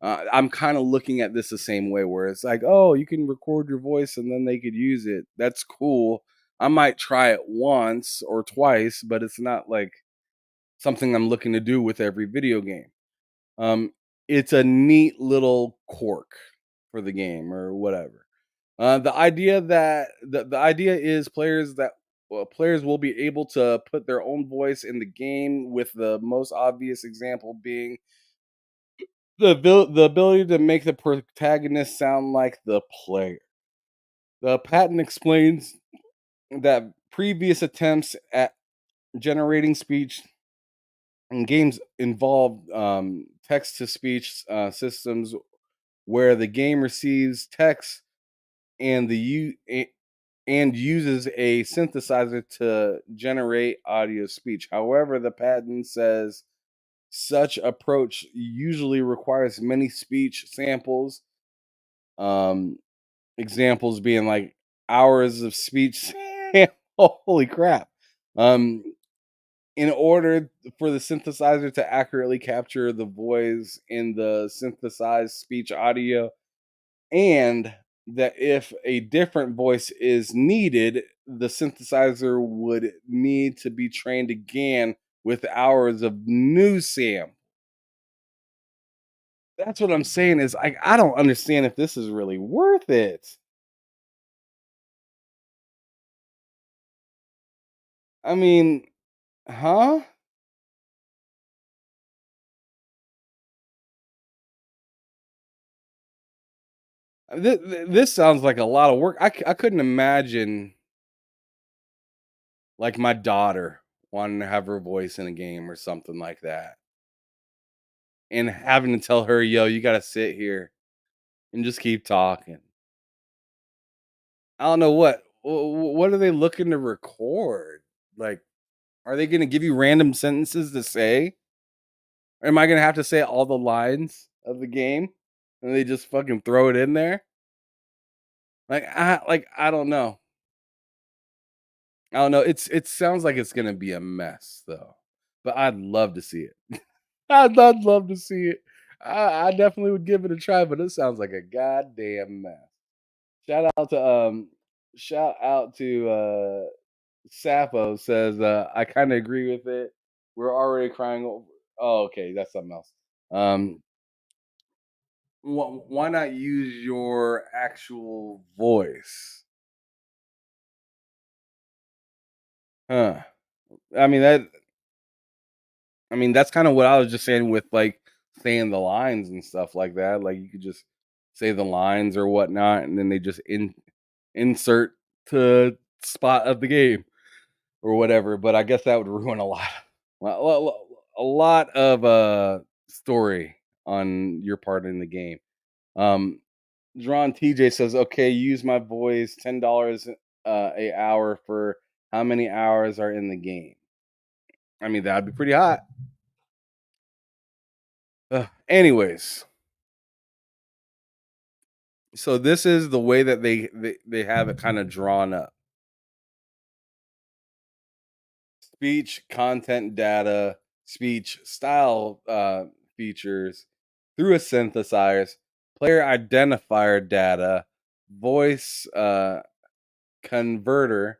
I'm kind of looking at this the same way where it's like, oh, you can record your voice and then they could use it. That's cool. I might try it once or twice, but it's not like something I'm looking to do with every video game. Um, it's a neat little quirk for the game or whatever. The idea is players will be able to put their own voice in the game, with the most obvious example being the ability to make the protagonist sound like the player. The patent explains that previous attempts at generating speech in games involved text to speech systems where the game receives text and and uses a synthesizer to generate audio speech. However, the patent says such approach usually requires many speech samples. Um, Examples being like hours of speech. Holy crap! Um, in order for the synthesizer to accurately capture the voice in the synthesized speech audio, and that if a different voice is needed, the synthesizer would need to be trained again with hours of new sam. That's what I'm saying is I don't understand if this is really worth it. I mean, huh? This sounds like a lot of work. I couldn't imagine like my daughter wanting to have her voice in a game or something like that, and having to tell her, "Yo, you gotta sit here and just keep talking." I don't know what are they looking to record? Like, are they gonna give you random sentences to say? Or am I gonna have to say all the lines of the game, and they just fucking throw it in there? I don't know. I don't know. It sounds like it's gonna be a mess though, but I'd love to see it. I'd love to see it. I definitely would give it a try, but it sounds like a goddamn mess. Shout out to shout out to Sappho says I kind of agree with it. We're already crying over. Oh, okay, that's something else. Um, why not use your actual voice? Huh? I mean that. I mean that's kind of what I was just saying with like saying the lines and stuff like that. Like you could just say the lines or whatnot, and then they just insert to spot of the game or whatever. But I guess that would ruin a lot of story on your part in the game. Um, Drawn TJ says, "Okay, use my voice. $10 a hour for how many hours are in the game? I mean, that'd be pretty hot." Anyways, so this is the way that they have it kind of drawn up: speech, content data, speech style features through a synthesizer, player identifier data, voice converter,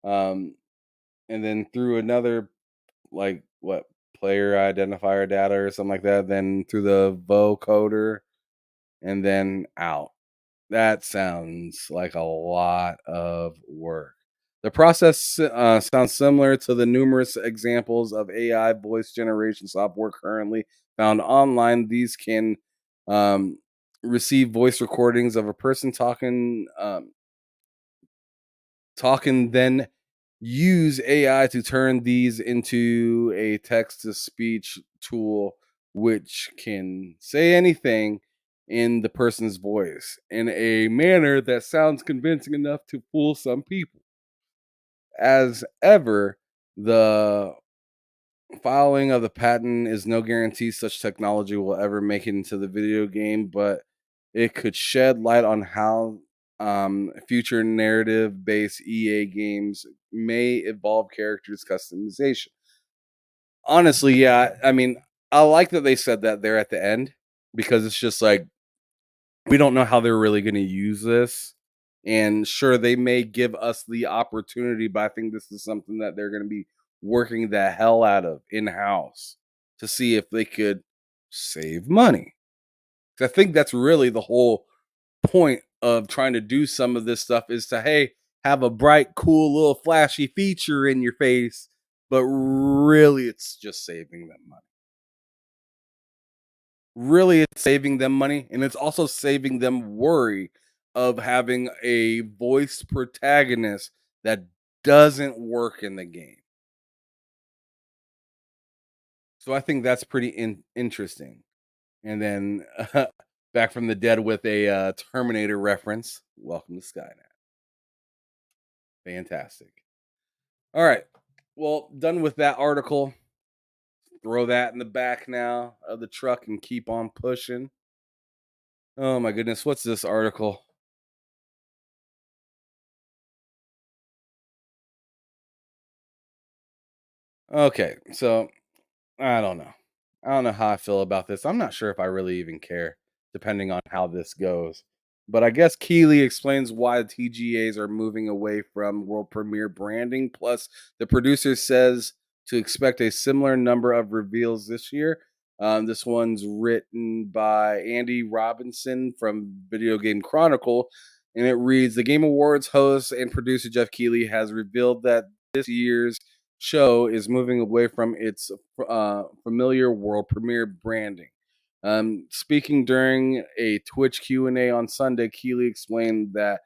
um, and then through another like what player identifier data or something like that, then through the vocoder, and then out. That sounds like a lot of work. The process sounds similar to the numerous examples of AI voice generation software currently found online. These can um, receive voice recordings of a person talking, then use AI to turn these into a text to speech tool, which can say anything in the person's voice in a manner that sounds convincing enough to fool some people. As ever, the filing of the patent is no guarantee such technology will ever make it into the video game, but it could shed light on how future narrative based EA games may evolve characters' customization. Honestly, yeah, I mean, I like that they said that there at the end because it's just like we don't know how they're really going to use this. And sure, they may give us the opportunity, but I think this is something that they're going to be working the hell out of in house to see if they could save money. 'Cause I think that's really the whole point of trying to do some of this stuff is to, hey, have a bright, cool little flashy feature in your face, but really it's just saving them money. Really, it's saving them money, and it's also saving them worry of having a voice protagonist that doesn't work in the game. So I think that's pretty interesting. And then Back from the Dead with a Terminator reference. Welcome to Skynet. Fantastic. All right. Well, done with that article. Throw that in the back now of the truck and keep on pushing. Oh my goodness, what's this article? Okay, so I don't know. I don't know how I feel about this. I'm not sure if I really even care, depending on how this goes. But I guess Keeley explains why the TGAs are moving away from world premiere branding. Plus, the producer says to expect a similar number of reveals this year. This one's written by Andy Robinson from Video Game Chronicle, and it reads: The Game Awards host and producer Jeff Keighley has revealed that this year's show is moving away from its familiar world premiere branding. Speaking during a Twitch Q&A on Sunday, Keeley explained that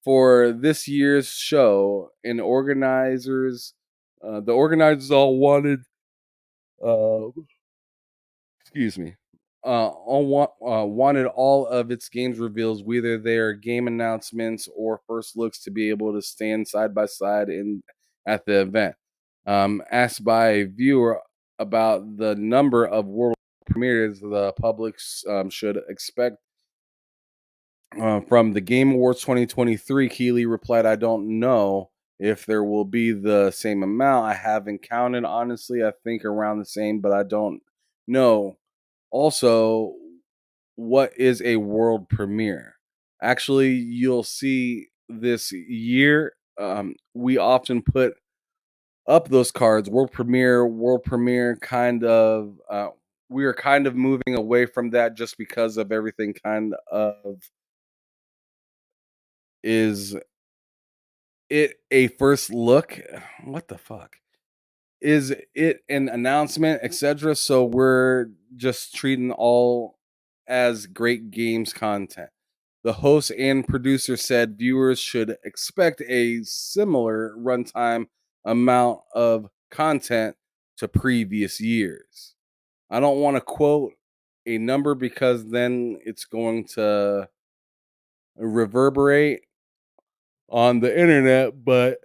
for this year's show, the organizers all wanted, uh, excuse me, wanted all of its games reveals, whether they're game announcements or first looks, to be able to stand side by side in at the event. Asked by a viewer about the number of world premieres the public should expect from the Game Awards 2023, Keeley replied, I don't know if there will be the same amount. I haven't counted, honestly. I think around the same, but I don't know. Also, what is a world premiere? Actually, you'll see this year, we often put up those cards, world premiere, kind of. We are kind of moving away from that just because of everything. Kind of is it a first look? What the fuck? Is it an announcement, etc.? So we're just treating all as great games content. The host and producer said viewers should expect a similar runtime amount of content to previous years. I don't want to quote a number because then it's going to reverberate on the internet, but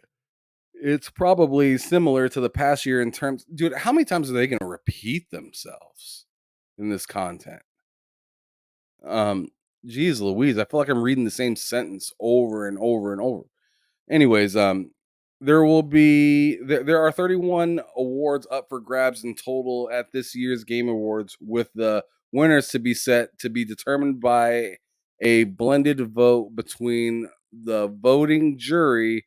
it's probably similar to the past year in terms, dude, how many times are they gonna repeat themselves in this content? Um, Geez Louise, I feel like I'm reading the same sentence over and over and over. Anyways, there are 31 awards up for grabs in total at this year's Game Awards, with the winners to be set to be determined by a blended vote between the voting jury,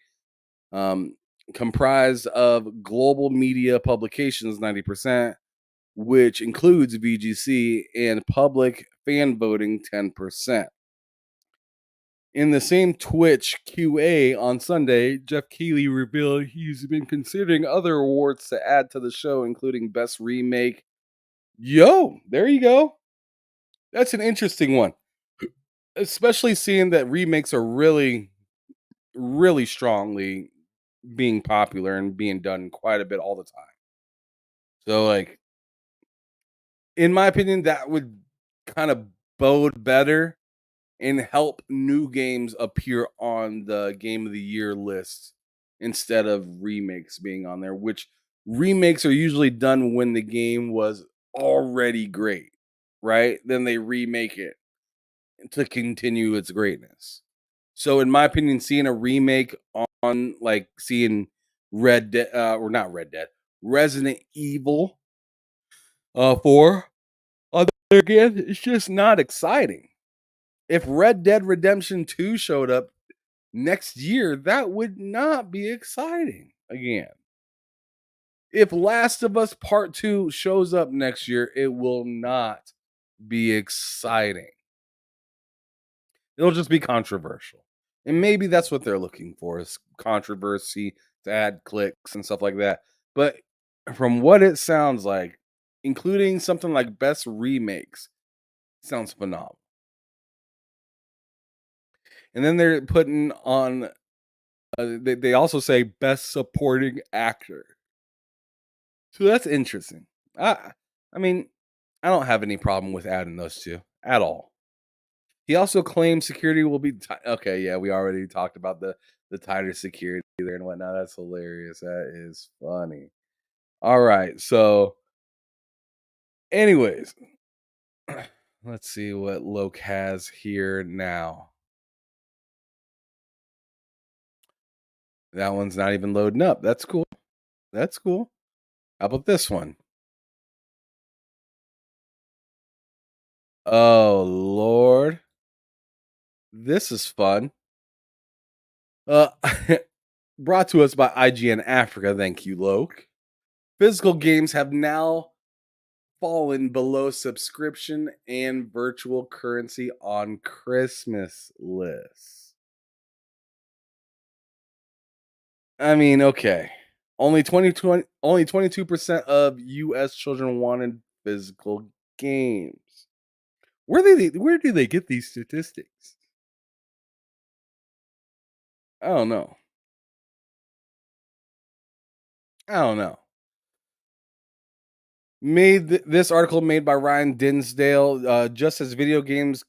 um, comprised of global media publications 90%, which includes VGC, and public fan voting 10%. In the same Twitch QA on Sunday, Jeff Keighley revealed he's been considering other awards to add to the show, including Best Remake. Yo, there you go. That's an interesting one, especially seeing that remakes are really, really strongly being popular and being done quite a bit all the time. So, like, in my opinion, that would kind of bode better and help new games appear on the game of the year list instead of remakes being on there, which remakes are usually done when the game was already great, right? Then they remake it to continue its greatness. So, in my opinion, seeing a remake on, like, seeing Red Dead, or not Red Dead, Resident Evil 4 on there again, it's just not exciting. If Red Dead Redemption 2 showed up next year, that would not be exciting again. If Last of Us Part 2 shows up next year, it will not be exciting. It'll just be controversial. And maybe that's what they're looking for, is controversy to add clicks and stuff like that. But from what it sounds like, including something like best remakes, sounds phenomenal. And then they're putting on, they also say best supporting actor. So that's interesting. I mean, I don't have any problem with adding those two at all. He also claims security will be okay. Yeah, we already talked about the tighter security there and whatnot. That's hilarious. That is funny. All right. So, anyways, let's see what Loke has here now. That one's not even loading up. That's cool. That's cool. How about this one? Oh Lord, this is fun. Uh, brought to us by IGN Africa. Thank you, Loke. Physical games have now fallen below subscription and virtual currency on Christmas lists. I mean, okay. Only 22% of US children wanted physical games. Where do they get these statistics? I don't know. I don't know. This article made by Ryan Dinsdale, just as video games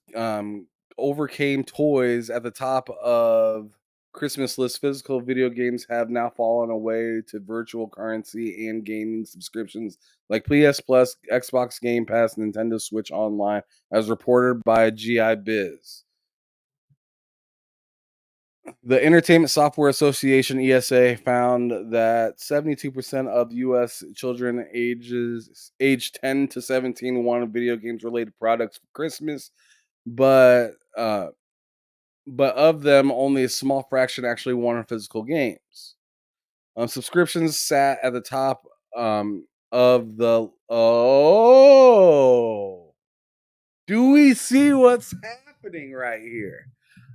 overcame toys at the top of Christmas list, physical video games have now fallen away to virtual currency and gaming subscriptions like PS Plus, Xbox Game Pass, Nintendo Switch Online, as reported by GI Biz. The Entertainment Software Association (ESA) found that 72% of U.S. children age 10 to 17 wanted video games related products for Christmas, but of them, only a small fraction actually wanted physical games. Subscriptions sat at the top of the. Oh, do we see what's happening right here?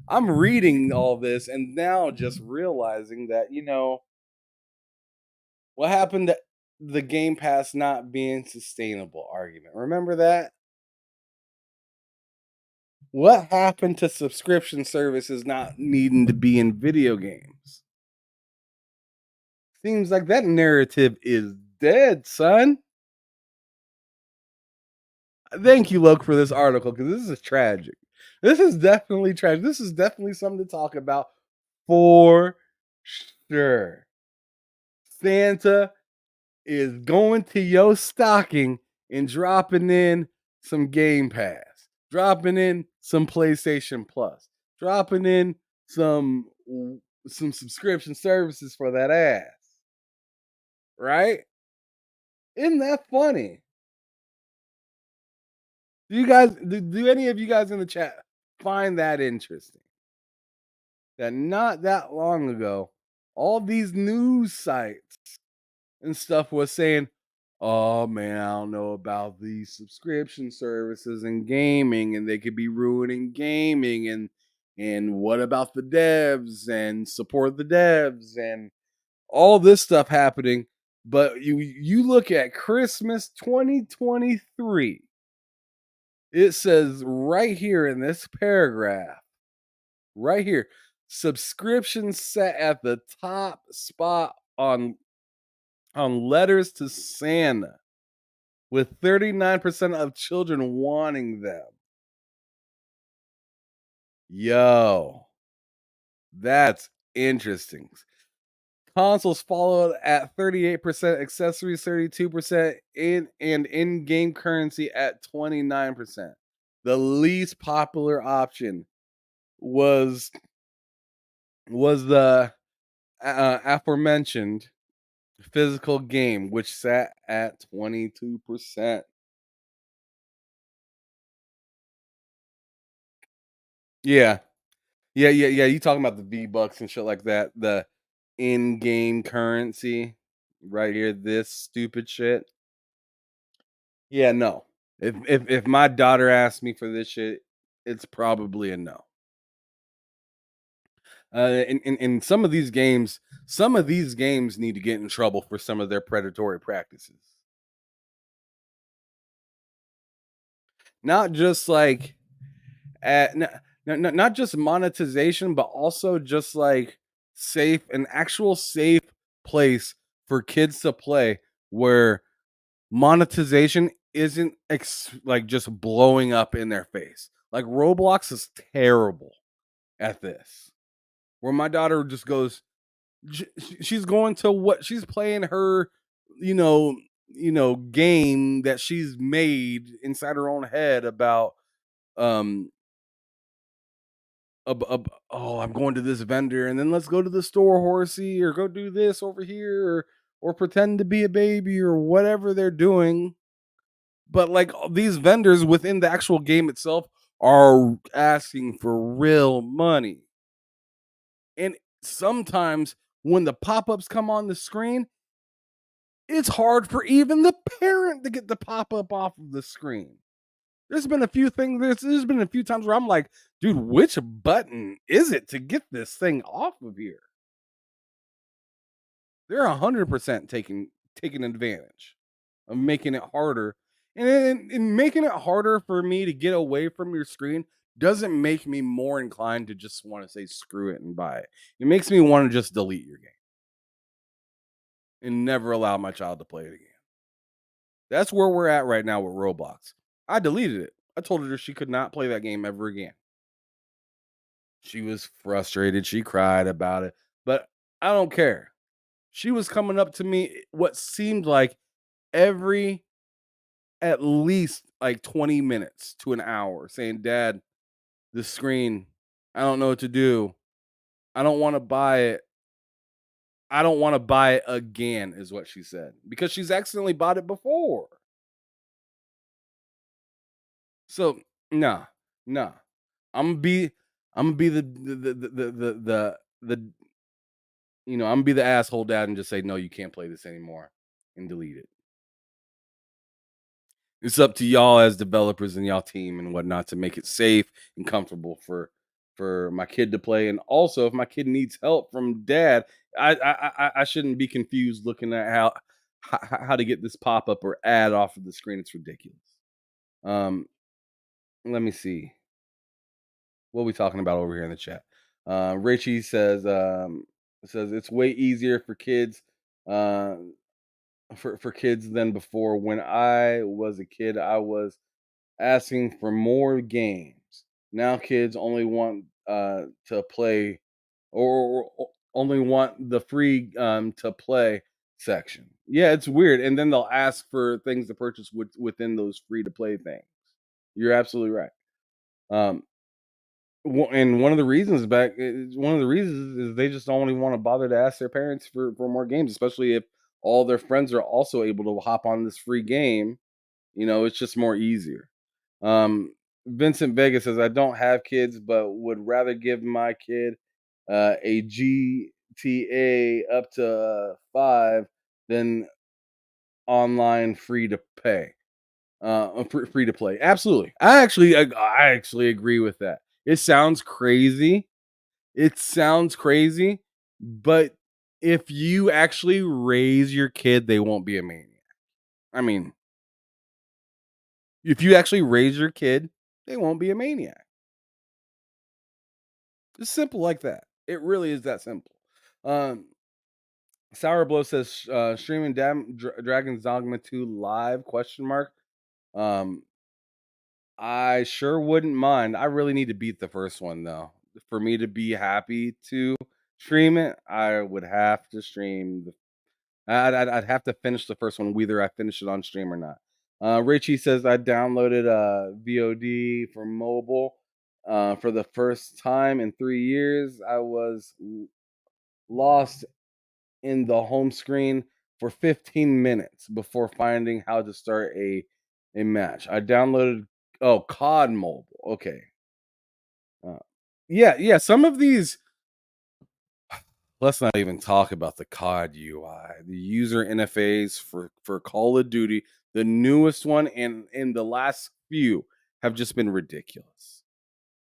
I'm reading all this and now just realizing that, what happened to the Game Pass not being sustainable argument. Remember that? What happened to subscription services not needing to be in video games? Seems like that narrative is dead, son. Thank you, Loke, for this article because this is tragic. This is definitely tragic. This is definitely something to talk about for sure. Santa is going to your stocking and dropping in some Game Pass, dropping in some PlayStation Plus, dropping in some subscription services for that ass. Right? Isn't that funny? Do any of you guys in the chat find that interesting? That not that long ago, all these news sites and stuff was saying, "Oh man, I don't know about these subscription services and gaming, and they could be ruining gaming, and what about the devs and support the devs and all this stuff happening." But you look at Christmas 2023. It says right here in this paragraph, right here, subscriptions set at the top spot on letters to Santa, with 39% of children wanting them. Yo, that's interesting. Consoles followed at 38%, accessories 32%, and in-game currency at 29%. The least popular option was the aforementioned physical game, which sat at 22%. Yeah. Yeah. You talking about the V-Bucks and shit like that. The in-game currency right here, this stupid shit. Yeah, no. If my daughter asked me for this shit, it's probably a no. And some of these games need to get in trouble for some of their predatory practices. Not just like not just monetization, but also just like an actual safe place for kids to play where monetization isn't like just blowing up in their face. Like Roblox is terrible at this. Where my daughter just goes, she's going to what she's playing her, you know, game that she's made inside her own head about um oh, I'm going to this vendor and then let's go to the store, horsey, or go do this over here, or pretend to be a baby or whatever they're doing. But like these vendors within the actual game itself are asking for real money. And sometimes when the pop-ups come on the screen, it's hard for even the parent to get the pop-up off of the screen. There's been a few things. There's been a few times where I'm like, dude, which button is it to get this thing off of here? They're 100% taking advantage of making it harder, and making it harder for me to get away from your screen doesn't make me more inclined to just want to say screw it and buy it. It makes me want to just delete your game and never allow my child to play it again. That's where we're at right now with Roblox. I deleted it. I told her she could not play that game ever again. She was frustrated. She cried about it, but I don't care. She was coming up to me what seemed like every at least like 20 minutes to an hour saying, "Dad, the screen, I don't know what to do. I don't want to buy it. I don't want to buy it again, is what she said, because she's accidentally bought it before. So nah, nah. I'm gonna be, I'm gonna be the I'm gonna be the asshole dad and just say no, you can't play this anymore, and delete it. It's up to y'all as developers and y'all team and whatnot to make it safe and comfortable for my kid to play. And also, if my kid needs help from dad, I shouldn't be confused looking at how to get this pop up or ad off of the screen. It's ridiculous. Um, let me see what we talking about over here in the chat. Richie says it's way easier for kids. Uh, for kids than before. When I was a kid, I was asking for more games. Now kids only want to play or only want the free to play section. Yeah, it's weird. And then they'll ask for things to purchase within those free to play things. You're absolutely right. Um, and one of the reasons is they just don't even want to bother to ask their parents for more games, especially if all their friends are also able to hop on this free game. It's just more easier. Um, Vincent Vega says, I don't have kids, but would rather give my kid a GTA up to 5 than online free to pay. Free to play. Absolutely. I actually agree with that. It sounds crazy. It sounds crazy, but if you actually raise your kid, they won't be a maniac. I mean, if you actually raise your kid, they won't be a maniac. It's simple like that. It really is that simple. Um, Sour Blow says streaming Dragon's Dogma 2 live question mark. Um, I sure wouldn't mind. I really need to beat the first one though. For me to be happy to stream it, I would have to stream the I'd have to finish the first one, whether I finish it on stream or not. Richie says I downloaded VOD for mobile for the first time in 3 years. I was lost in the home screen for 15 minutes before finding how to start a match. I downloaded COD mobile. Okay. Uh, yeah. Some of these. Let's not even talk about the COD UI, the user interface for Call of Duty. The newest one and in the last few have just been ridiculous.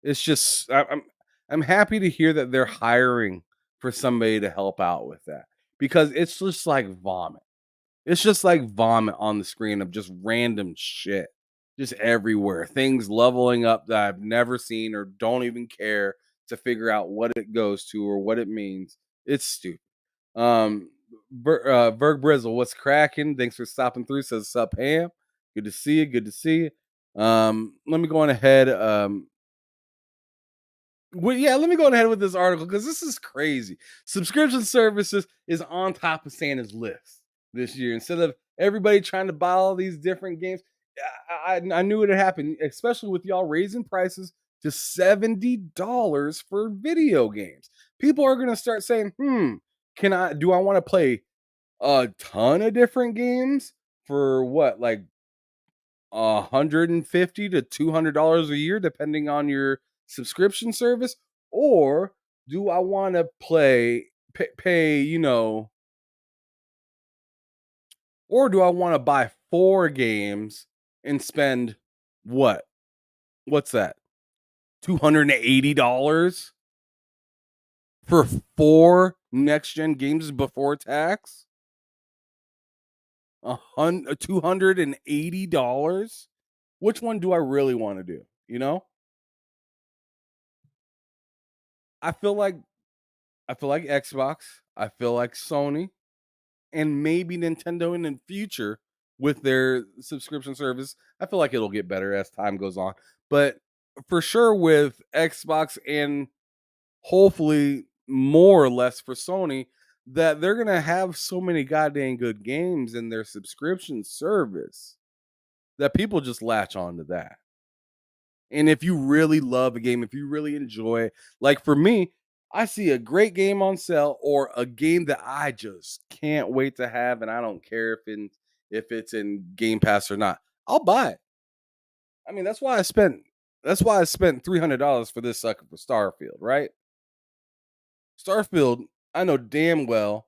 It's just I'm happy to hear that they're hiring for somebody to help out with that because it's just like vomit. It's just like vomit on the screen of just random shit, just everywhere. Things leveling up that I've never seen or don't even care to figure out what it goes to or what it means. It's stupid. Berg Brizzle, what's cracking? Thanks for stopping through. Says sup, Ham. Good to see you. Good to see you. Let me go on ahead. Let me go ahead with this article because this is crazy. Subscription services is on top of Santa's list this year. Instead of everybody trying to buy all these different games, I knew it had happened, especially with y'all raising prices to $70 for video games. People are going to start saying, do I want to play a ton of different games for what, like 150 to $200 a year, depending on your subscription service, or do I want to pay, or do I want to buy 4 games and spend what? What's that? $280 for 4 next gen games before tax? $280? Which one do I really want to do? I feel like Xbox. I feel like Sony and maybe Nintendo in the future with their subscription service. I feel like it'll get better as time goes on. But for sure with Xbox and hopefully more or less for Sony, that they're going to have so many goddamn good games in their subscription service that people just latch on to that. And if you really love a game, if you really enjoy it, like for me, I see a great game on sale or a game that I just can't wait to have, and I don't care if it's in Game Pass or not. I'll buy it. I mean, that's why I spent $300 for this sucker for Starfield, right? Starfield, I know damn well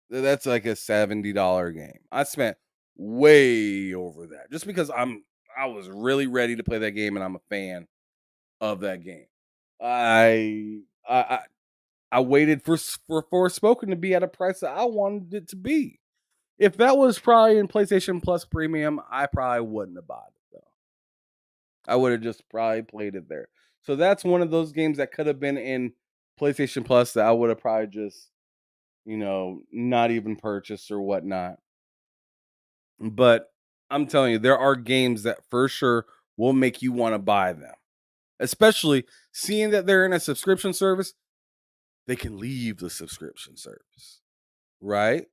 that that's like a $70 game. I spent way over that just because I was really ready to play that game and I'm a fan of that game. I waited for Forspoken to be at a price that I wanted it to be. If that was probably in PlayStation Plus Premium, I probably wouldn't have bought it though. I would have just probably played it there. So that's one of those games that could have been in PlayStation Plus that I would have probably just, not even purchased or whatnot. But I'm telling you, there are games that for sure will make you want to buy them. Especially seeing that they're in a subscription service, they can leave the subscription service, right?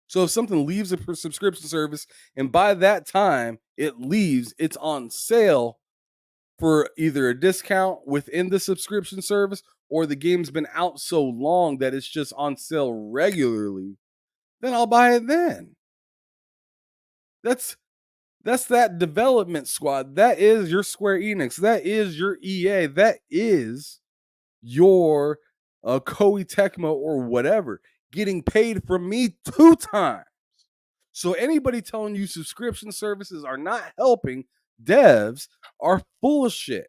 So if something leaves a subscription service and by that time it leaves, it's on sale for either a discount within the subscription service or the game's been out so long that it's just on sale regularly, then I'll buy it then. That's that's that development squad. That is your Square Enix. That is your EA. That is your Koei Tecmo or whatever getting paid from me 2 times. So anybody telling you subscription services are not helping devs are full of shit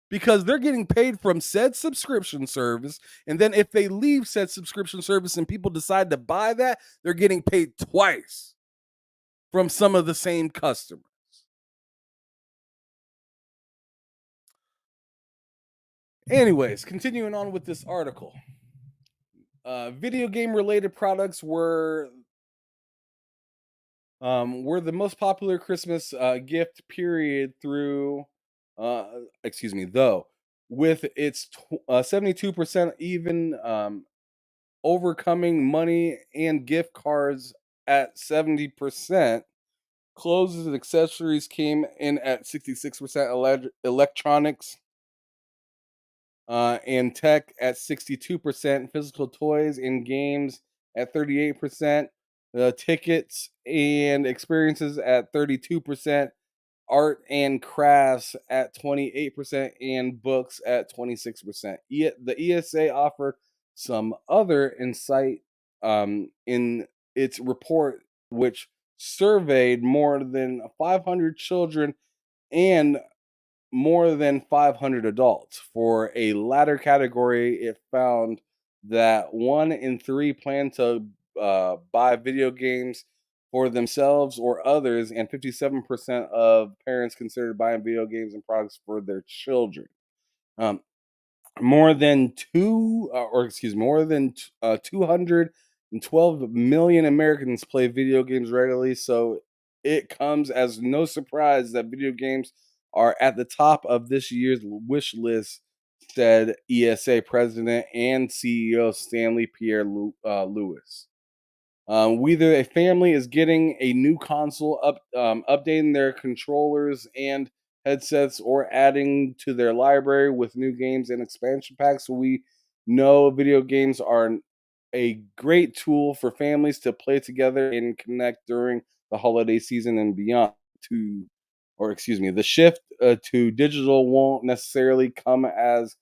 because they're getting paid from said subscription service. And then if they leave said subscription service and people decide to buy that, they're getting paid twice from some of the same customers. Anyways, continuing on with this article. Video game related products were the most popular Christmas gift period through though with its 72% even overcoming money and gift cards at 70%. Clothes and accessories came in at 66%, electronics and tech at 62%, physical toys and games at 38%, tickets and experiences at 32%, art and crafts at 28%, and books at 26%. The ESA offered some other insight in its report, which surveyed more than 500 children and more than 500 adults. For a latter category, it found that 1 in 3 plan to buy video games for themselves or others, and 57% of parents considered buying video games and products for their children. Um, more than 212 million Americans play video games regularly. So it comes as no surprise that video games are at the top of this year's wish list, said ESA president and CEO Stanley Pierre Lewis. Whether a family is getting a new console, updating their controllers and headsets, or adding to their library with new games and expansion packs, we know video games are a great tool for families to play together and connect during the holiday season and beyond. The shift to digital won't necessarily come as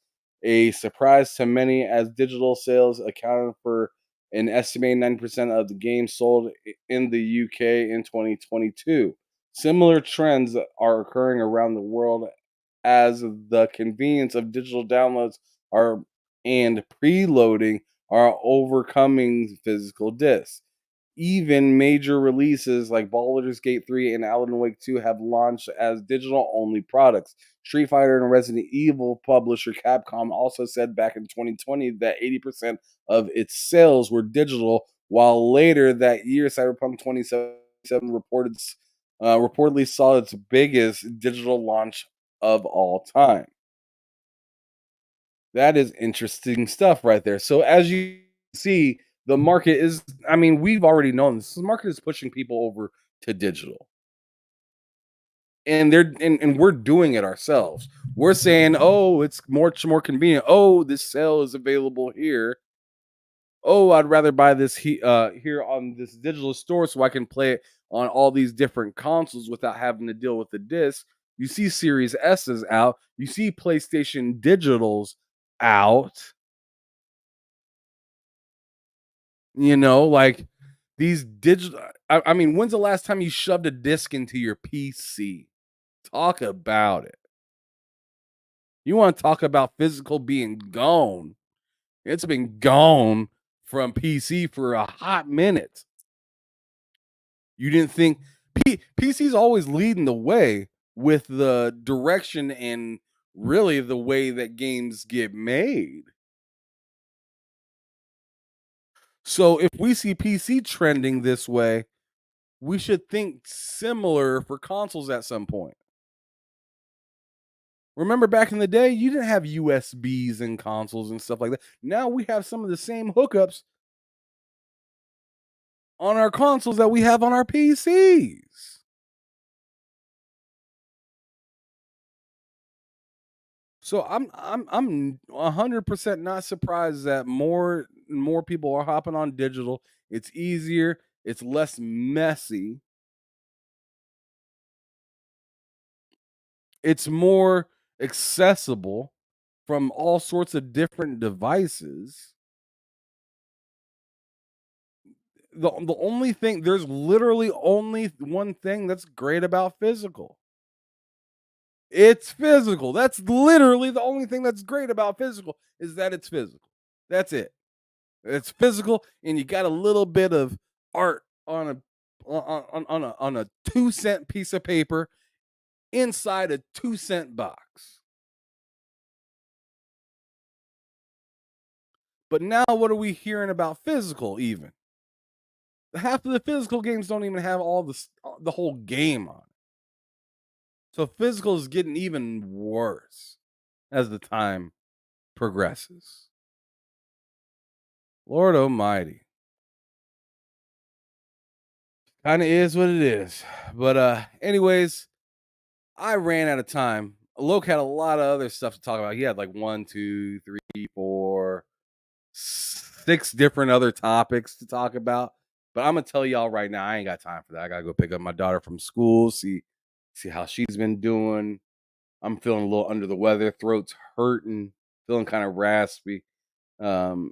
a surprise to many, as digital sales accounted for an estimated 90% of the games sold in the UK in 2022. Similar trends are occurring around the world as the convenience of digital downloads are and preloading are overcoming physical discs. Even major releases like Baldur's Gate 3 and Alan Wake 2 have launched as digital only products. Street Fighter and Resident Evil publisher Capcom also said back in 2020 that 80% of its sales were digital, while later that year Cyberpunk 2077 reportedly saw its biggest digital launch of all time. That is interesting stuff right there. So as you see, the market is, I mean, we've already known this. The market is pushing people over to digital. And we're doing it ourselves. We're saying, oh, it's much more convenient. Oh, this sale is available here. Oh, I'd rather buy this here on this digital store so I can play it on all these different consoles without having to deal with the disc. You see Series S's out. You see PlayStation Digitals out. Like these digital. I mean, when's the last time you shoved a disc into your PC? Talk about it. You want to talk about physical being gone? It's been gone from PC for a hot minute. You didn't think PC's always leading the way with the direction and really the way that games get made. So if we see PC trending this way, we should think similar for consoles at some point. Remember back in the day, you didn't have USBs in consoles and stuff like that. Now we have some of the same hookups on our consoles that we have on our PCs. So I'm 100% not surprised that more and more people are hopping on digital. It's easier, it's less messy. It's more accessible from all sorts of different devices. The only thing there's literally only one thing that's great about physical. It's physical. That's literally the only thing that's great about physical is that it's physical. That's it. It's physical, and you got a little bit of art on a 2-cent piece of paper inside a 2-cent box. But now, what are we hearing about physical? Even half of the physical games don't even have all the whole game on it. So physical is getting even worse as the time progresses. Lord Almighty. Kind of is what it is. But anyways, I ran out of time. Loke had a lot of other stuff to talk about. He had like 1, 2, 3, 4, 6 different other topics to talk about. But I'm gonna tell y'all right now, I ain't got time for that. I gotta go pick up my daughter from school, see how she's been doing. I'm feeling a little under the weather, throat's hurting, feeling kind of raspy. Um,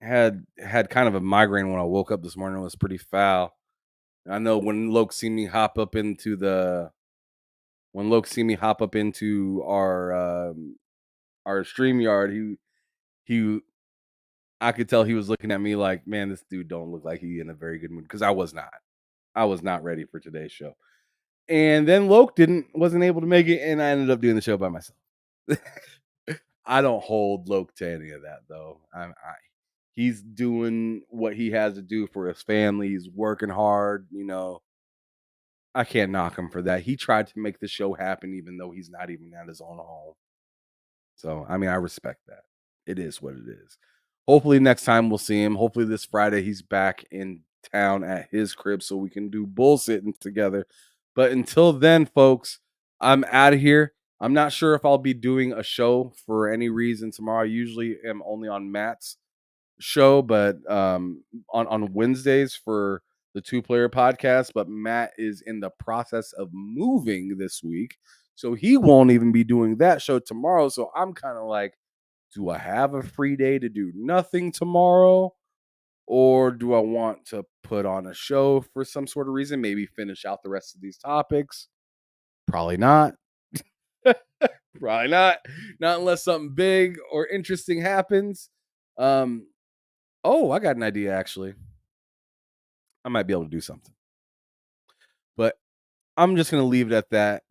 had kind of a migraine when I woke up this morning. It was pretty foul. I know when Loke see me hop up into our stream yard, he I could tell he was looking at me like, man, this dude don't look like he in a very good mood because I was not. I was not ready for today's show. And then Loke wasn't able to make it, and I ended up doing the show by myself. I don't hold Loke to any of that though. He's doing what he has to do for his family. He's working hard, I can't knock him for that. He tried to make the show happen even though he's not even at his own home. So, I mean, I respect that. It is what it is. Hopefully next time we'll see him. Hopefully this Friday he's back in town at his crib so we can do bullsitting together. But until then, folks, I'm out of here. I'm not sure if I'll be doing a show for any reason tomorrow. I usually am only on Matt's show, but on Wednesdays for the two-player podcast, but Matt is in the process of moving this week. So he won't even be doing that show tomorrow. So I'm kind of like, do I have a free day to do nothing tomorrow? Or do I want to put on a show for some sort of reason? Maybe finish out the rest of these topics? Probably not. Probably not. Not unless something big or interesting happens. Oh, I got an idea actually. I might be able to do something. But I'm just going to leave it at that.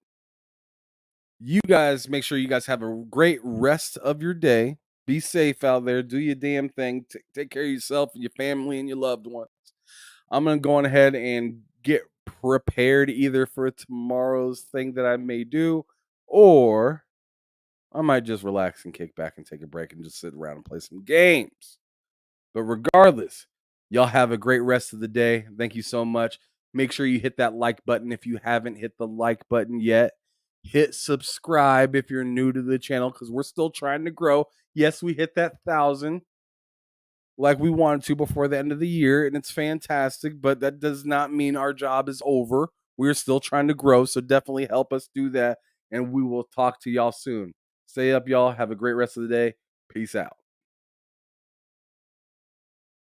You guys make sure you guys have a great rest of your day. Be safe out there. Do your damn thing. Take care of yourself and your family and your loved ones. I'm going to go on ahead and get prepared either for tomorrow's thing that I may do, or I might just relax and kick back and take a break and just sit around and play some games. But regardless, y'all have a great rest of the day. Thank you so much. Make sure you hit that like button if you haven't hit the like button yet. Hit subscribe if you're new to the channel, because we're still trying to grow. Yes, we hit that 1,000 like we wanted to before the end of the year, and it's fantastic, but that does not mean our job is over. We're still trying to grow, so definitely help us do that, and we will talk to y'all soon. Stay up, y'all. Have a great rest of the day. Peace out.